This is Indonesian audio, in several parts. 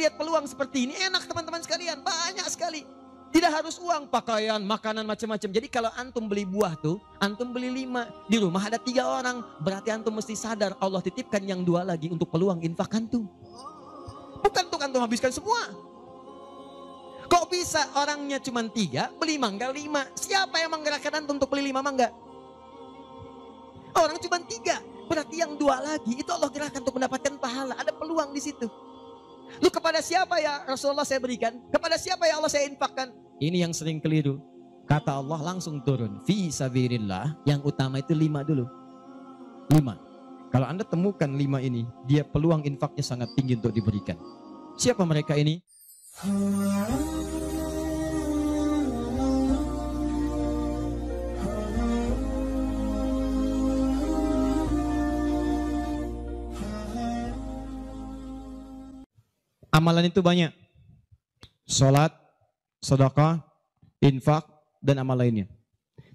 lihat peluang seperti ini, enak teman-teman sekalian, banyak sekali. Tidak harus uang, pakaian, makanan, macam-macam. Jadi kalau antum beli buah tuh, antum beli 5. Di rumah ada 3 orang. Berarti antum mesti sadar Allah titipkan yang 2 lagi untuk peluang infak antum. Bukan untuk antum habiskan semua. Kok bisa orangnya cuma 3, beli mangga 5. Siapa yang menggerakkan antum untuk beli 5 mangga? Orang cuma 3. Berarti yang 2 lagi itu Allah gerakkan untuk mendapatkan pahala. Ada peluang di situ. Lu kepada siapa ya Rasulullah saya berikan? Kepada siapa ya Allah saya infakkan? Ini yang sering keliru. Kata Allah langsung turun. Fi sabilillah. Yang utama itu 5 dulu. 5. Kalau Anda temukan 5 ini, dia peluang infaknya sangat tinggi untuk diberikan. Siapa mereka ini? Amalan itu banyak. Salat, sedekah, infak, dan amal lainnya.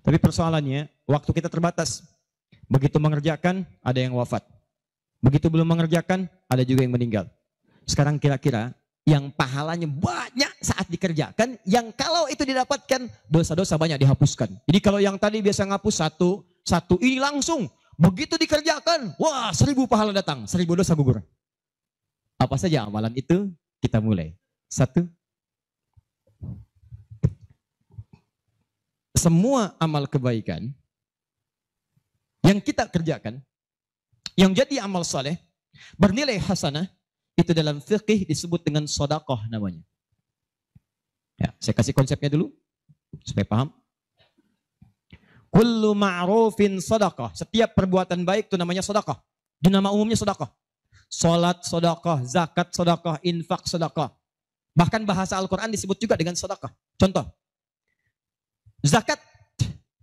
Tapi persoalannya, waktu kita terbatas. Begitu mengerjakan, ada yang wafat. Begitu belum mengerjakan, ada juga yang meninggal. Sekarang kira-kira, yang pahalanya banyak saat dikerjakan, yang kalau itu didapatkan, dosa-dosa banyak dihapuskan. Jadi kalau yang tadi biasa ngapus satu, ini langsung. Begitu dikerjakan, wah 1000 pahala datang, 1000 dosa gugur. Apa saja amalan itu? Kita mulai. 1. Semua amal kebaikan yang kita kerjakan, yang jadi amal saleh, bernilai hasanah, itu dalam fikih disebut dengan sedekah namanya. Ya, saya kasih konsepnya dulu supaya paham. Kullu ma'rufin sedekah. Setiap perbuatan baik itu namanya sedekah. Di nama umumnya sedekah. Salat sedekah, zakat sedekah, infak sedekah. Bahkan bahasa Al-Quran disebut juga dengan sedekah. Contoh, zakat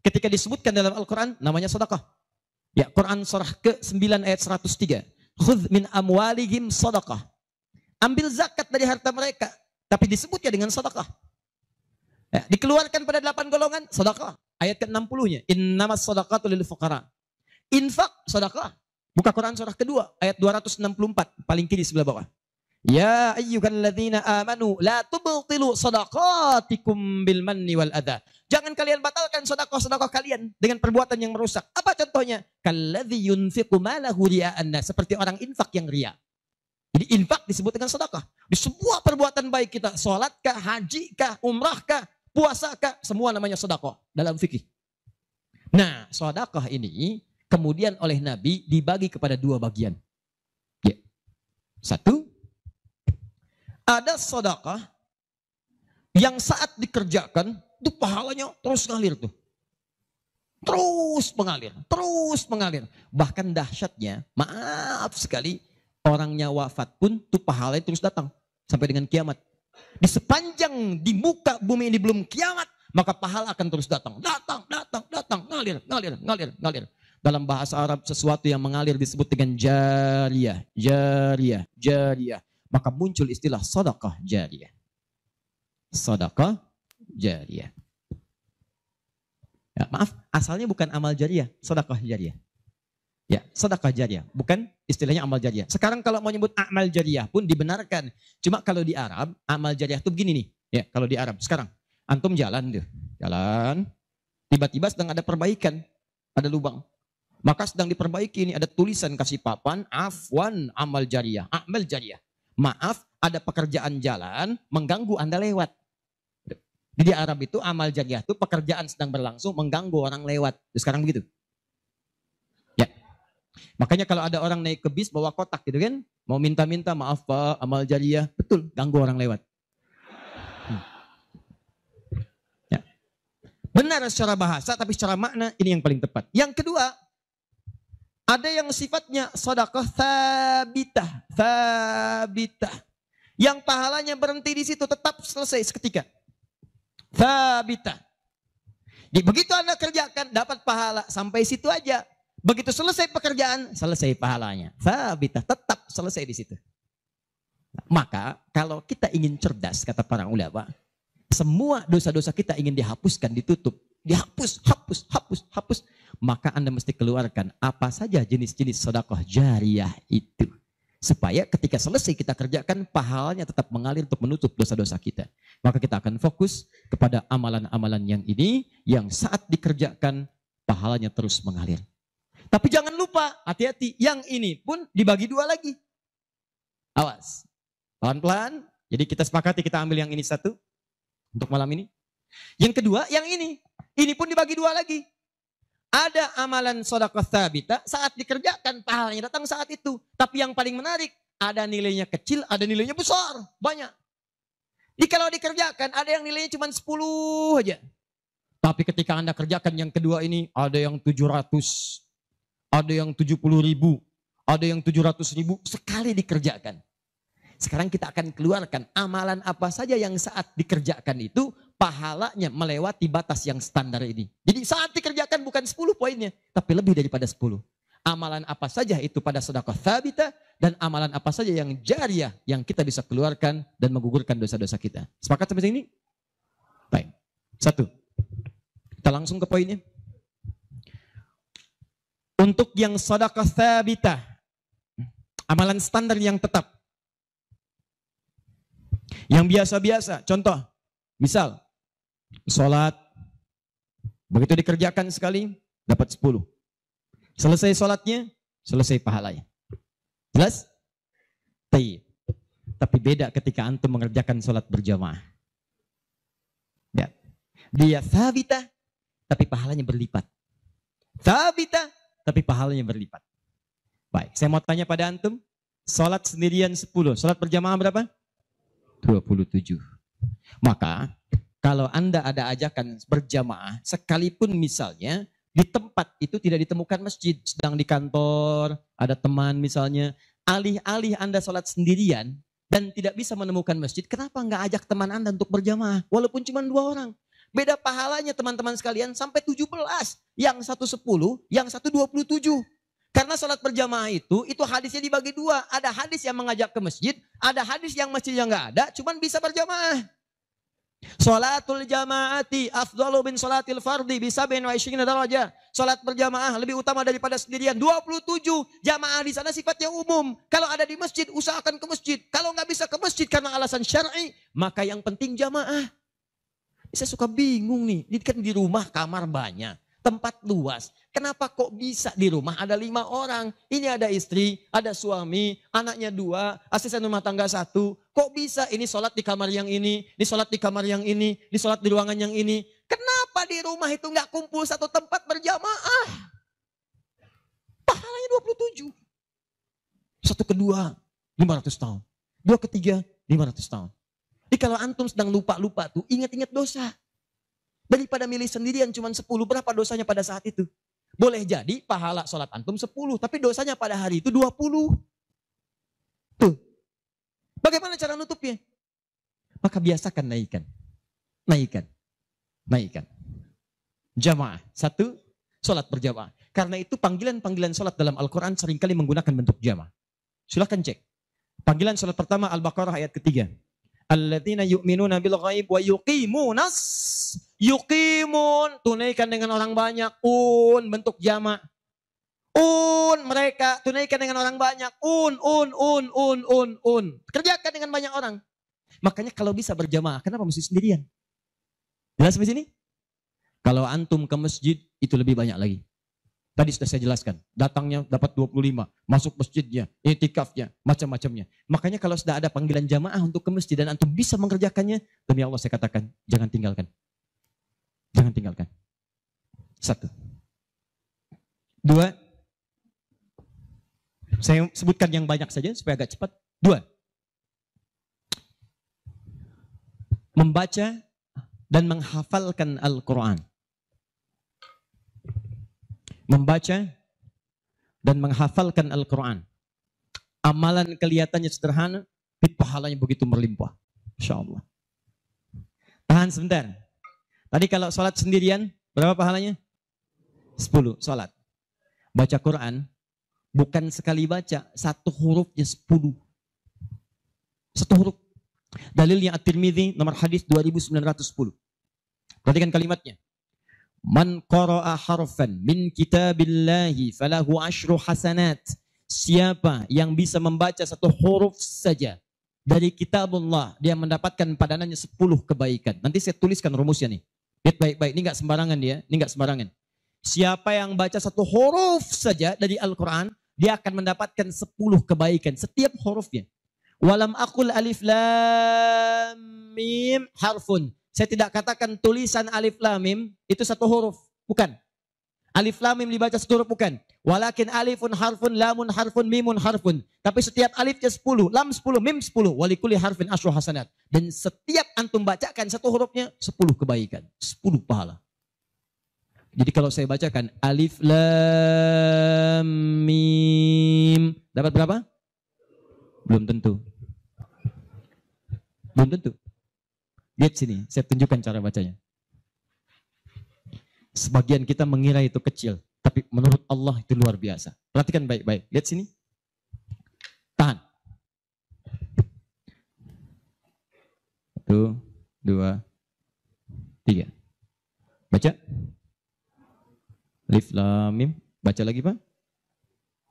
ketika disebutkan dalam Al-Quran namanya sedekah. Ya, Quran surah ke-9 ayat 103. Khudz min amwalihim sedekah. Ambil zakat dari harta mereka, tapi disebutnya dengan sedekah. Ya, dikeluarkan pada 8 golongan sedekah. Ayat ke-60-nya, innamas shadaqatu lil fuqara. Infak sedekah. Buka Quran surah kedua ayat 264 paling kiri sebelah bawah. Ya ayyuhalladzina amanu la tubtilu shadaqatikum bil manni wal adha. Jangan kalian batalkan sedekah-sedekah kalian dengan perbuatan yang merusak. Apa contohnya? Kalladzi yunfiqu malahu ria'an nas, seperti orang infak yang ria. Jadi infak disebut dengan sedekah. Di semua perbuatan baik kita, salat kah, haji kah, umrah kah, puasa kah, semua namanya sedekah dalam fikih. Nah, sedekah ini kemudian oleh Nabi dibagi kepada 2 bagian. Ya. 1, ada sedekah yang saat dikerjakan itu pahalanya terus ngalir tuh. Terus mengalir. Bahkan dahsyatnya, maaf sekali, orangnya wafat pun tuh pahalanya terus datang sampai dengan kiamat. Di sepanjang di muka bumi ini belum kiamat, maka pahala akan terus datang, ngalir. Dalam bahasa Arab sesuatu yang mengalir disebut dengan jariyah. Maka muncul istilah sedekah jariyah. Sedekah jariyah. Ya, maaf, asalnya bukan amal jariyah, sedekah jariyah. Ya, sedekah jariyah, bukan istilahnya amal jariyah. Sekarang kalau mau nyebut amal jariyah pun dibenarkan. Cuma kalau di Arab, amal jariyah itu begini nih. Ya, kalau di Arab sekarang, antum jalan, tiba-tiba sedang ada perbaikan, ada lubang. Maka sedang diperbaiki ini ada tulisan kasih papan, afwan amal jariyah, amal jariyah. Maaf, ada pekerjaan jalan mengganggu Anda lewat. Di Arab itu amal jariyah itu pekerjaan sedang berlangsung mengganggu orang lewat. Sekarang begitu. Ya. Makanya kalau ada orang naik ke bis bawa kotak gitu kan, mau minta-minta maaf Pak, amal jariyah, betul, ganggu orang lewat. Ya. Benar secara bahasa tapi secara makna ini yang paling tepat. Yang kedua, ada yang sifatnya sedekah thabitah. Yang pahalanya berhenti di situ, tetap selesai seketika. Thabitah. Jadi begitu Anda kerjakan, dapat pahala sampai situ aja. Begitu selesai pekerjaan, selesai pahalanya. Thabitah, tetap selesai di situ. Maka kalau kita ingin cerdas, kata para ulama, semua dosa-dosa kita ingin dihapuskan, ditutup. Dihapus, hapus. Maka Anda mesti keluarkan apa saja jenis-jenis sedekah jariyah itu. Supaya ketika selesai kita kerjakan, pahalanya tetap mengalir untuk menutup dosa-dosa kita. Maka kita akan fokus kepada amalan-amalan yang ini, yang saat dikerjakan, pahalanya terus mengalir. Tapi jangan lupa, hati-hati, yang ini pun dibagi dua lagi. Awas, pelan-pelan. Jadi kita sepakati kita ambil yang ini satu, untuk malam ini. Yang kedua, yang ini pun dibagi dua lagi. Ada amalan sedekah tsabita, saat dikerjakan pahalanya datang saat itu. Tapi yang paling menarik, ada nilainya kecil, ada nilainya besar, banyak. Jadi kalau dikerjakan, ada yang nilainya cuma 10 aja. Tapi ketika Anda kerjakan yang kedua ini, ada yang 700, ada yang 70.000, ada yang 700.000, sekali dikerjakan. Sekarang kita akan keluarkan amalan apa saja yang saat dikerjakan itu pahalanya melewati batas yang standar ini. Jadi saat dikerjakan bukan 10 poinnya, tapi lebih daripada 10. Amalan apa saja itu pada sedekah tsabita dan amalan apa saja yang jariyah yang kita bisa keluarkan dan menggugurkan dosa-dosa kita. Sepakat sampai sini? Baik. 1. Kita langsung ke poinnya. Untuk yang sedekah tsabita, amalan standar yang tetap. Yang biasa-biasa, contoh, misal, sholat, begitu dikerjakan sekali, dapat 10. Selesai sholatnya, selesai pahalanya. Jelas? Tapi beda ketika antum mengerjakan sholat berjamaah. Ya. Dia tsabita, tapi pahalanya berlipat. Tsabita, tapi pahalanya berlipat. Baik, saya mau tanya pada antum, sholat sendirian 10, sholat berjamaah berapa? 27. Maka kalau Anda ada ajakan berjamaah, sekalipun misalnya di tempat itu tidak ditemukan masjid, sedang di kantor, ada teman misalnya, alih-alih Anda sholat sendirian dan tidak bisa menemukan masjid, kenapa nggak ajak teman Anda untuk berjamaah? Walaupun cuma 2 orang. Beda pahalanya teman-teman sekalian sampai 17. Yang satu 10, yang satu 27. Karena sholat berjamaah itu hadisnya dibagi 2. Ada hadis yang mengajak ke masjid, ada hadis yang masjidnya nggak ada, cuman bisa berjamaah. Sholatul jamaati afdalu bin sholatil fardi bisa bin wa isyrina darajah. Sholat berjamaah lebih utama daripada sendirian. 27 jamaah di sana sifatnya umum. Kalau ada di masjid, usahakan ke masjid. Kalau nggak bisa ke masjid karena alasan syar'i, maka yang penting jamaah. Saya suka bingung nih, ini kan di rumah kamar banyak, tempat luas. Kenapa kok bisa di rumah ada 5 orang? Ini ada istri, ada suami, anaknya 2, asisten rumah tangga 1. Kok bisa ini sholat di kamar yang ini sholat di kamar yang ini sholat di ruangan yang ini? Kenapa di rumah itu nggak kumpul satu tempat berjamaah? Pahalanya 27. 1 kedua 500 tahun. 2 ketiga 500 tahun. Jadi kalau antum sedang lupa-lupa tuh, ingat-ingat dosa. Daripada milih sendirian cuma 10, berapa dosanya pada saat itu? Boleh jadi pahala sholat antum 10, tapi dosanya pada hari itu 20. Tuh. Bagaimana cara nutupnya? Maka biasakan naikkan. Jamaah. 1, sholat berjamaah. Karena itu panggilan-panggilan sholat dalam Al-Quran seringkali menggunakan bentuk jamaah. Silahkan cek. Panggilan sholat pertama Al-Baqarah ayat ketiga. Alladzina yu'minuna bil ghaib wa yuqimunas. Yuqimun, tunaikan dengan orang banyak. Bentuk jamak. Mereka tunaikan dengan orang banyak. Kerjakan dengan banyak orang. Makanya kalau bisa berjamaah, kenapa mesti sendirian? Jelas di sini? Kalau antum ke masjid, itu lebih banyak lagi. Tadi sudah saya jelaskan, datangnya dapat 25, masuk masjidnya, i'tikafnya, macam-macamnya. Makanya kalau sudah ada panggilan jamaah untuk ke masjid dan antum bisa mengerjakannya, demi Allah saya katakan, jangan tinggalkan. Jangan tinggalkan. 1. 2. Saya sebutkan yang banyak saja supaya agak cepat. 2. Membaca dan menghafalkan Al-Quran. Membaca dan menghafalkan Al-Quran. Amalan kelihatannya sederhana, tapi pahalanya begitu berlimpah. Insya Allah. Tahan sebentar. Tadi kalau sholat sendirian, berapa pahalanya? 10 sholat. Baca Quran, bukan sekali baca, 1 hurufnya 10. 1 huruf. Dalilnya At-Tirmidzi nomor hadis 2910. Perhatikan kalimatnya. Man qara'a harfan min kitabillahi falahu 10 hasanat Siapa yang bisa membaca satu huruf saja dari kitabullah, dia mendapatkan padanannya 10 kebaikan. Nanti saya tuliskan rumusnya nih. Lihat baik-baik, ini nggak sembarangan dia, ini nggak sembarangan. Siapa yang baca satu huruf saja dari Al-Quran, dia akan mendapatkan 10 kebaikan setiap hurufnya. Walam aqul alif lam mim harfun. Saya tidak katakan tulisan alif lam mim itu satu huruf, bukan. Alif lam mim dibaca satu huruf, bukan. Walakin alifun harfun, lamun harfun, mimun harfun. Tapi setiap alifnya 10, lam 10, mim 10. Walikuli harfin asyru hasanat. Dan setiap antum bacakan satu hurufnya 10 kebaikan, 10 pahala. Jadi kalau saya bacakan alif lam mim, dapat berapa? Belum tentu. Belum tentu. Lihat sini, saya tunjukkan cara bacanya. Sebagian kita mengira itu kecil, tapi menurut Allah itu luar biasa. Perhatikan baik-baik. Lihat sini. Tahan. 1, 2, 3. Baca. Alif lam mim. Baca lagi, Pak.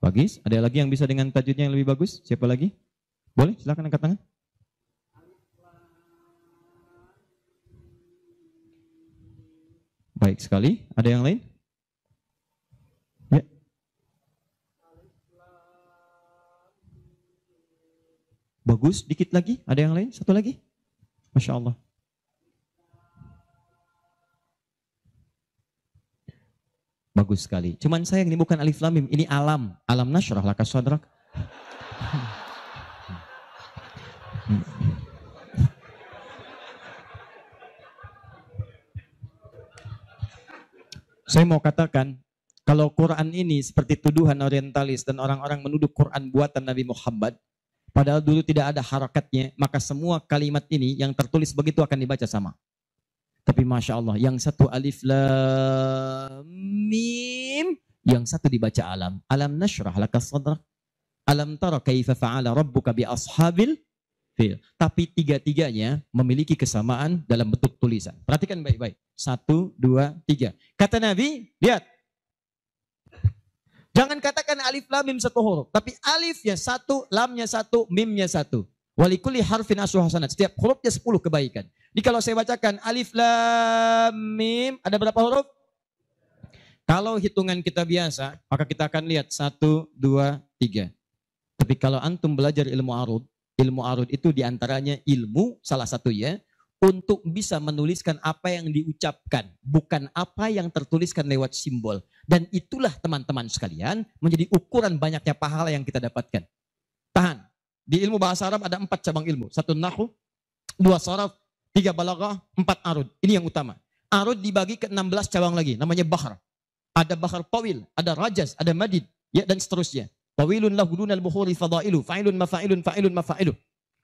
Bagus. Ada lagi yang bisa dengan tajwidnya yang lebih bagus? Siapa lagi? Boleh, silakan angkat tangan. Baik sekali. Ada yang lain? Ya. Bagus. Dikit lagi. Ada yang lain? Satu lagi. Masya Allah. Bagus sekali. Cuman sayang ini bukan alif lam mim, ini alam. Alam nasyrah laka sadrak. Saya mau katakan, kalau Quran ini seperti tuduhan orientalis dan orang-orang menuduh Quran buatan Nabi Muhammad, padahal dulu tidak ada harakatnya, maka semua kalimat ini yang tertulis begitu akan dibaca sama. Tapi Masya Allah, yang satu alif lam mim, yang satu dibaca alam. Alam nasyrah laka sadrak. Alam tara kaifa fa'ala rabbuka bi ashabil fil. Tapi tiga-tiganya memiliki kesamaan dalam bentuk tulisan. Perhatikan baik-baik. 1, 2, 3. Kata Nabi, lihat. Jangan katakan alif lam mim satu huruf, tapi alifnya satu, lamnya satu, mimnya satu. Walikuli harfin asyru hasanat. Setiap hurufnya 10 kebaikan. Jadi kalau saya bacakan alif lam mim, ada berapa huruf? Kalau hitungan kita biasa, maka kita akan lihat 1, 2, 3. Tapi kalau antum belajar ilmu arud itu diantaranya ilmu salah satu ya, untuk bisa menuliskan apa yang diucapkan, bukan apa yang tertuliskan lewat simbol. Dan itulah teman-teman sekalian menjadi ukuran banyaknya pahala yang kita dapatkan. Tahan. Di ilmu bahasa Arab ada 4 cabang ilmu. 1 nahwu, 2 sharaf, 3 balaghah, 4 arud. Ini yang utama. Arud dibagi ke 16 cabang lagi. Namanya bahar. Ada bahar tawil, ada rajaz, ada madid, ya, dan seterusnya. Tawilun lahu dunal bukhuri fadailu, fa'ilun mafa'ilun, fa'ilun mafa'ilu.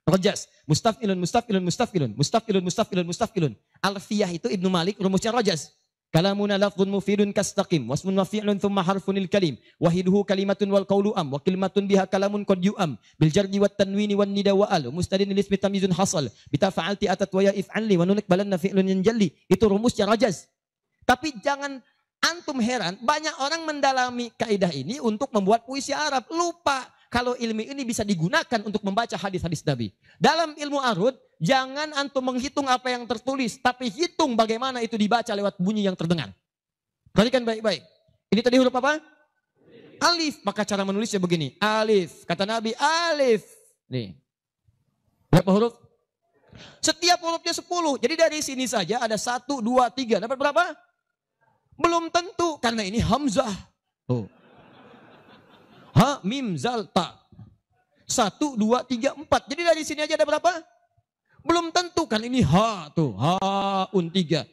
Rajaz, mustaf'ilun, mustaf'ilun, mustaf'ilun, mustaf'ilun, mustaf'ilun, mustaf'ilun. Alfiyah itu Ibnu Malik, rumusnya rajaz. Kalamuna lafzun mufidun kastaqim, wasmun mafi'lun thumma harfunil kalim, wahiduhu kalimatun wal qawlu am, wa kalimatun biha kalamun qad yu'am, bil jardi wat tanwini wan nida wa al, mustadin lismi tamyizun hasal, bita fa'alti atat wa ya if'anli, wa nunik balanna fi'lun yanjalli. Itu rumusnya rajaz. Tapi jangan antum heran, banyak orang mendalami kaidah ini untuk membuat puisi Arab. Lupa kalau ilmu ini bisa digunakan untuk membaca hadis-hadis Nabi. Dalam ilmu arud, jangan antum menghitung apa yang tertulis, tapi hitung bagaimana itu dibaca lewat bunyi yang terdengar. Perhatikan baik-baik. Ini tadi huruf apa? Alif. Maka cara menulisnya begini. Alif. Kata Nabi, alif. Nih. Berapa huruf? Setiap hurufnya 10. Jadi dari sini saja ada 1, 2, 3. Dapat berapa? Belum tentu. Karena ini hamzah. Tuh. Ha, mim, zal, ta. 1, 2, 3, 4. Jadi dari sini aja ada berapa? Belum tentu kan ini ha tuh. Ha-un 3.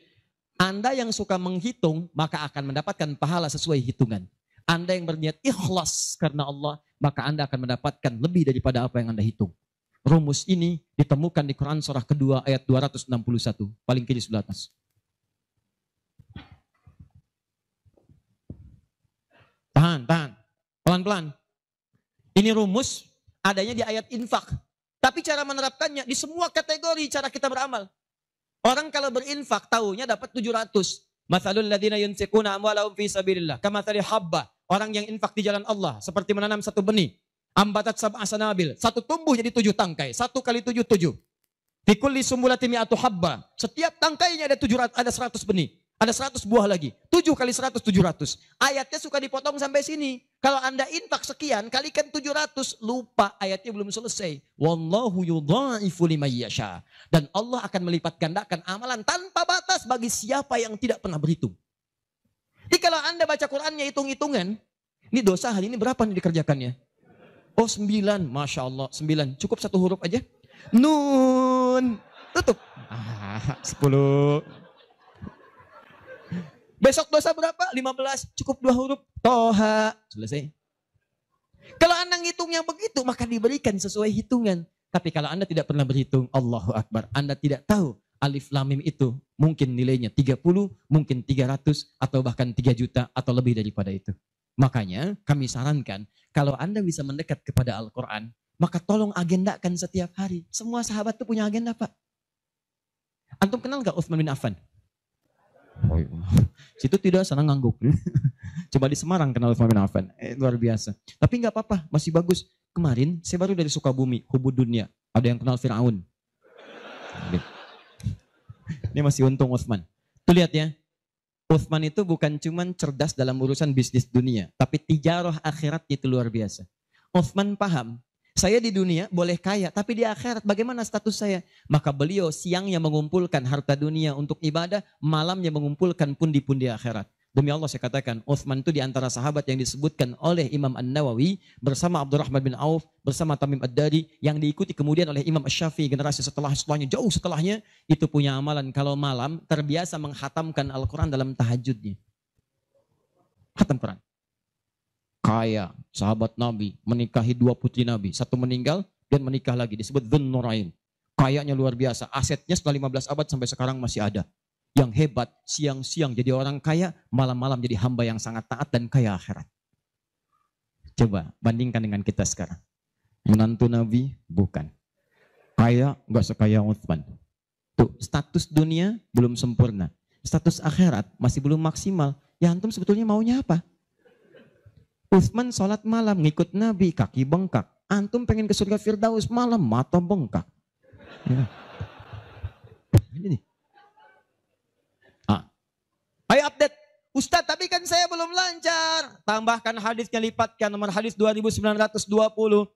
Anda yang suka menghitung maka akan mendapatkan pahala sesuai hitungan. Anda yang berniat ikhlas karena Allah maka Anda akan mendapatkan lebih daripada apa yang Anda hitung. Rumus ini ditemukan di Quran surah kedua ayat 261. Paling kiri sebelah atas. Tahan. Pelan-pelan. Ini rumus adanya di ayat infak. Tapi cara menerapkannya di semua kategori cara kita beramal. Orang kalau berinfak tahunya dapat 700. Mathalul ladzina yunfiquna amwalahum fi sabilillah kamathali habba Orang yang infak di jalan Allah seperti menanam satu benih. Ambatat sab'a sanabil. Satu tumbuh jadi 7 tangkai. 1 kali 7, 7. Fikulli sumbulati mi'atu habba. Setiap tangkainya ada 700, ada 100 benih. Ada 100 buah lagi. 7 kali 100, 700. Ayatnya suka dipotong sampai sini. Kalau Anda infak sekian, kalikan 700. Lupa, ayatnya belum selesai. Wallahu yudha'ifu liman yasha. Dan Allah akan melipat gandakan amalan tanpa batas bagi siapa yang tidak pernah berhitung. Jadi kalau Anda baca Qurannya hitung-hitungan, ini dosa hari ini berapa nih dikerjakannya? Oh 9, Masya Allah 9. Cukup 1 huruf aja. Nun. Tutup. 10. Besok dosa berapa? 15. Cukup 2 huruf. Toha. Selesai. Kalau Anda ngitungnya begitu, maka diberikan sesuai hitungan. Tapi kalau Anda tidak pernah berhitung, Allahu Akbar. Anda tidak tahu alif lam mim itu mungkin nilainya 30, mungkin 300, atau bahkan 3 juta, atau lebih daripada itu. Makanya kami sarankan, kalau Anda bisa mendekat kepada Al-Quran, maka tolong agendakan setiap hari. Semua sahabat itu punya agenda, Pak. Antum kenal gak Utsman bin Affan? Oh, iya. Situ tidak, sana ngangguk. Coba di Semarang kenal Utsman bin Affan. Luar biasa. Tapi gak apa-apa, masih bagus. Kemarin saya baru dari Sukabumi, Hubud Dunia. Ada yang kenal Fir'aun. Ini masih untung Utsman. Tuh lihat ya. Utsman itu bukan cuma cerdas dalam urusan bisnis dunia, tapi tijarah akhirat itu luar biasa. Utsman paham, saya di dunia boleh kaya, tapi di akhirat bagaimana status saya? Maka beliau siangnya mengumpulkan harta dunia untuk ibadah, malamnya mengumpulkan pundi-pundi akhirat. Demi Allah saya katakan, Utsman itu di antara sahabat yang disebutkan oleh Imam An-Nawawi bersama Abdurrahman bin Auf, bersama Tamim Ad-Dari, yang diikuti kemudian oleh Imam Asy-Syafi'i generasi setelahnya, jauh setelahnya, itu punya amalan kalau malam terbiasa menghatamkan Al-Quran dalam tahajudnya. Khatam Quran. Kaya, sahabat Nabi, menikahi 2 putri Nabi, 1 meninggal dan menikah lagi, disebut Dzun Nurain. Kayanya luar biasa, asetnya setelah 15 abad sampai sekarang masih ada. Yang hebat, siang-siang jadi orang kaya, malam-malam jadi hamba yang sangat taat dan kaya akhirat. Coba bandingkan dengan kita sekarang. Menantu Nabi, bukan. Kaya, gak sekaya Utsman. Tuh, status dunia belum sempurna. Status akhirat masih belum maksimal. Ya antum sebetulnya maunya apa? Utsman sholat malam, ngikut Nabi, kaki bengkak. Antum pengen ke surga Firdaus malam, mata bengkak. Ya. Ini nih. Ayo update. Ustadz, tapi kan saya belum lancar. Tambahkan hadisnya, lipatkan nomor hadis 2920.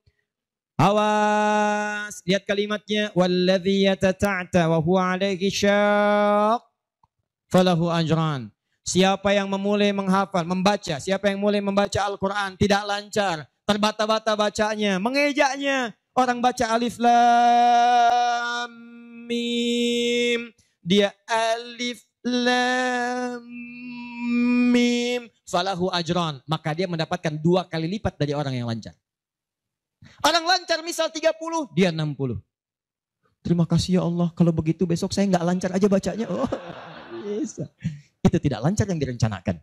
Awas, lihat kalimatnya. Walladzi yatata'ta wa huwa alaihi syaq falahu ajran. Siapa yang memulai menghafal, membaca, siapa yang mulai membaca Al-Quran tidak lancar, terbata-bata bacanya, mengejaknya. Orang baca alif lam mim, dia alif lam mim falahu ajran, maka dia mendapatkan 2 kali lipat dari orang yang lancar. Orang lancar misal 30, dia 60. Terima kasih ya Allah, kalau begitu besok saya nggak lancar aja bacanya. Oh, bisa. Itu tidak lancar yang direncanakan.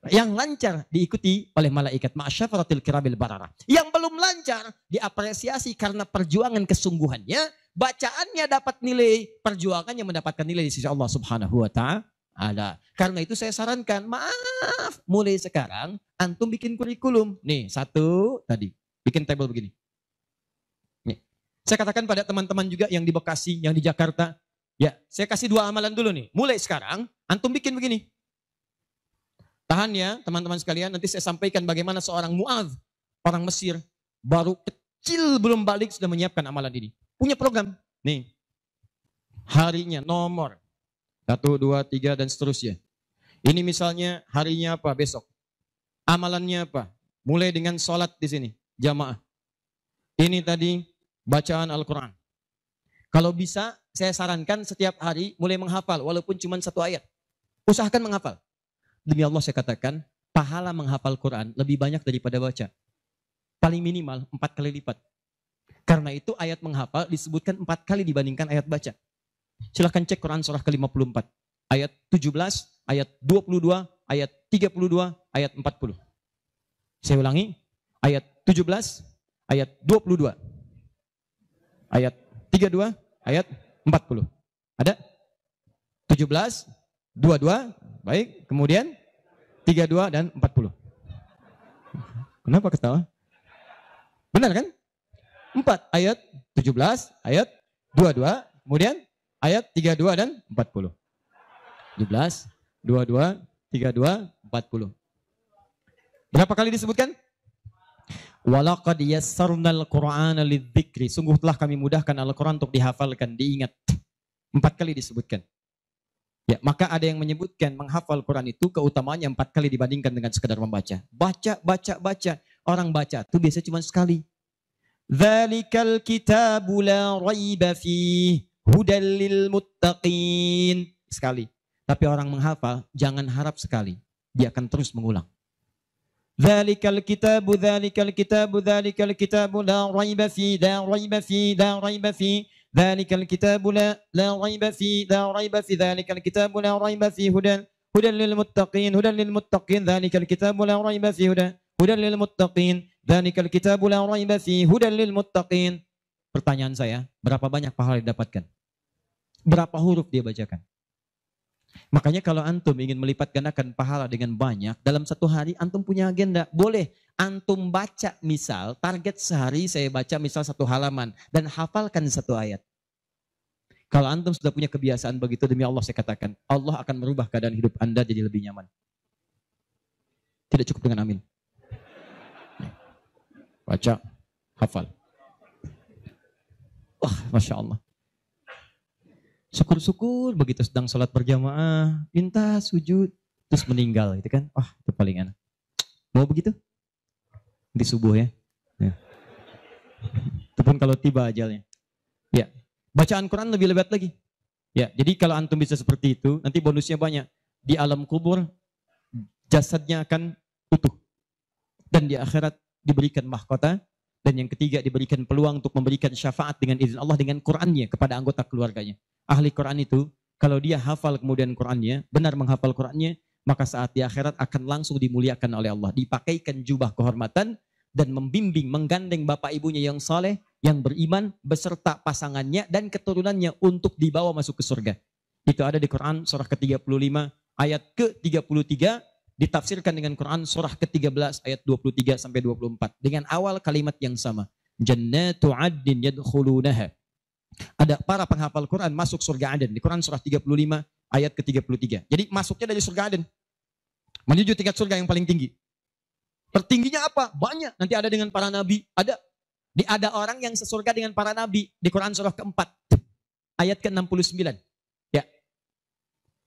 Yang lancar diikuti oleh malaikat ma'asyafaratil kirabil barara. Yang belum lancar diapresiasi karena perjuangan kesungguhannya. Bacaannya dapat nilai, perjuangannya mendapatkan nilai di sisi Allah Subhanahu wa ta'ala. Karena itu saya sarankan, maaf, mulai sekarang antum bikin kurikulum. Nih, 1 tadi, bikin table begini. Nih. Saya katakan pada teman-teman juga yang di Bekasi, yang di Jakarta, ya, saya kasih 2 amalan dulu nih. Mulai sekarang antum bikin begini. Tahan ya, teman-teman sekalian, nanti saya sampaikan bagaimana seorang Mu'adz, orang Mesir, baru kecil belum balik sudah menyiapkan amalan ini. Punya program. Nih. Harinya, nomor. 1, 2, 3, dan seterusnya. Ini misalnya harinya apa besok. Amalannya apa. Mulai dengan sholat di sini. Jamaah. Ini tadi bacaan Al-Quran. Kalau bisa, saya sarankan setiap hari mulai menghafal. Walaupun cuma 1 ayat. Usahakan menghafal. Demi Allah saya katakan, pahala menghafal Quran lebih banyak daripada baca. Paling minimal 4 kali lipat. Karena itu ayat menghafal disebutkan 4 kali dibandingkan ayat baca. Silahkan cek Quran surah ke-54. Ayat 17, ayat 22, ayat 32, ayat 40. Saya ulangi. Ayat 17, ayat 22. Ayat 32, ayat 40. Ada? 17, 22, baik. Kemudian 32 dan 40. Kenapa ketawa? Benar kan? 4 ayat 17, ayat 22, kemudian ayat 32 dan 40. 17, 22, 32, 40. Berapa kali disebutkan? Walaqad yassarnal Qur'ana lidzikri. Sungguh telah kami mudahkan Al-Quran untuk dihafalkan, diingat. 4 kali disebutkan. Ya, maka ada yang menyebutkan menghafal Quran itu keutamaannya 4 kali dibandingkan dengan sekedar membaca. Baca. Orang baca itu biasanya cuma sekali. Dzalikal kitabu la raiba fihi hudal lil muttaqin. Sekali. Tapi orang menghafal jangan harap sekali. Dia akan terus mengulang. Dzalikal kitabu la raiba fihi la raiba fihi Dzalikal kitabu la raiba fihi Dzalikal kitabu la raiba fihi hudan lil muttaqin Dzalikal kitabu la raiba fihi hudan lil muttaqin Dzalikal kitabu la raiba fihi hudan lil muttaqin. Pertanyaan saya, berapa banyak pahala didapatkan? Berapa huruf dia bacakan? Makanya kalau antum ingin melipat gandakan pahala dengan banyak, dalam satu hari antum punya agenda. Boleh antum baca, misal target sehari saya baca misal 1 halaman dan hafalkan 1 ayat. Kalau antum sudah punya kebiasaan begitu, demi Allah saya katakan, Allah akan merubah keadaan hidup anda jadi lebih nyaman. Tidak cukup dengan amin. Baca, hafal. Wah, Masya Allah. Syukur-syukur begitu sedang sholat berjamaah, minta sujud, terus meninggal, itu kan? Wah, itu paling enak. Mau begitu? Di subuh ya. Itu pun kalau tiba ajalnya. Ya, bacaan Quran lebih lebat lagi. Ya, jadi kalau antum bisa seperti itu, nanti bonusnya banyak. Di alam kubur, jasadnya akan utuh. Dan di akhirat diberikan mahkota. Dan yang ketiga diberikan peluang untuk memberikan syafaat dengan izin Allah dengan Qurannya kepada anggota keluarganya. Ahli Quran itu, kalau dia hafal kemudian Qurannya, benar menghafal Qurannya, maka saat di akhirat akan langsung dimuliakan oleh Allah. Dipakaikan jubah kehormatan dan membimbing, menggandeng bapak ibunya yang saleh, yang beriman, beserta pasangannya dan keturunannya untuk dibawa masuk ke surga. Itu ada di Quran surah ke-35 ayat ke-33, ditafsirkan dengan Quran surah ke-13 ayat 23 sampai 24 dengan awal kalimat yang sama. Jannatu 'adnin yadkhulunaha. Ada para penghafal Quran masuk surga Aden di Quran surah 35 ayat ke-33. Jadi masuknya dari surga Aden menuju tingkat surga yang paling tinggi. Tertingginya apa? Banyak. Nanti ada dengan para nabi. Ada orang yang sesurga dengan para nabi di Quran surah keempat ayat ke-69. Ya.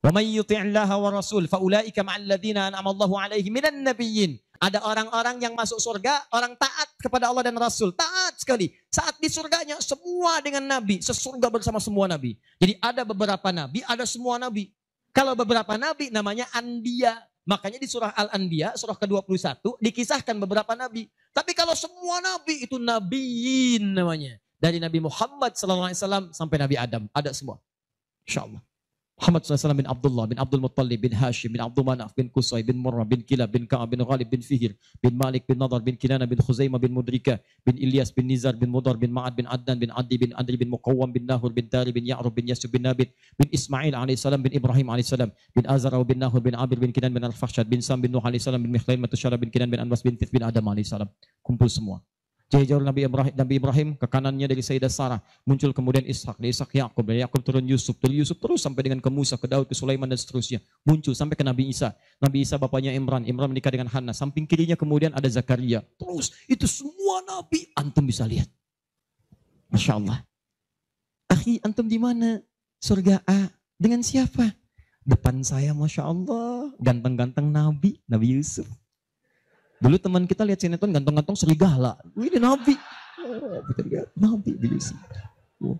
Wa may yuti'illaha wa rasul fa ulaika ma'al ladzina an'ama Allahu 'alaihim minan nabiyyin. Ada orang-orang yang masuk surga, orang taat kepada Allah dan Rasul. Taat sekali. Saat di surganya semua dengan nabi, sesurga bersama semua nabi. Jadi ada beberapa nabi, ada semua nabi. Kalau beberapa nabi namanya anbiya. Makanya di surah Al-Anbiya, surah ke-21 dikisahkan beberapa nabi. Tapi kalau semua nabi itu nabiyin namanya. Dari Nabi Muhammad SAW sampai Nabi Adam. Ada semua. InsyaAllah. Muhammad SAW bin Abdullah, bin Abdul Muttalib, bin Hashim, bin Abdul Manaf, bin Qusay, bin Murrah, bin Kilab, bin Ka'ab, bin Ghalib, bin Fihir, bin Malik, bin Nadar, bin Kinana, bin Khuzaimah, bin Mudrika, bin Ilyas, bin Nizar, bin Mudar, bin Ma'ad, bin Adnan, bin Adi, bin Adri, bin Muqawwam, bin Nahur, bin Tari, bin Ya'rub, bin Yasub, bin Nabit, bin Ismail AS, bin Ibrahim AS, bin Azar, bin Nahur, bin Abir, bin Kinan, bin Al-Fahsyad, bin Sam, bin Nuh AS, bin Mikhlail, Matusyara, bin Kinan, bin Anwas, bin Tith, bin Adam AS. Kumpul semua. Jauh Nabi Ibrahim ke kanannya dari Sayyidah Sarah. Muncul kemudian Ishak, dari Ishak Yakub, dari Yakub turun Yusuf, dari Yusuf terus sampai dengan ke Musa, ke Daud, ke Sulaiman dan seterusnya. Muncul sampai ke Nabi Isa. Nabi Isa bapaknya Imran, Imran menikah dengan Hannah. Samping kirinya kemudian ada Zakaria. Terus itu semua Nabi antum bisa lihat. Masya Allah. Akhi, antum di mana? Surga A. Dengan siapa? Depan saya, Masya Allah. Ganteng-ganteng Nabi Yusuf. Dulu teman kita lihat sinetron ganteng-ganteng serigala. Ini Nabi. Oh, kita lihat Nabi Yusuf. Oh.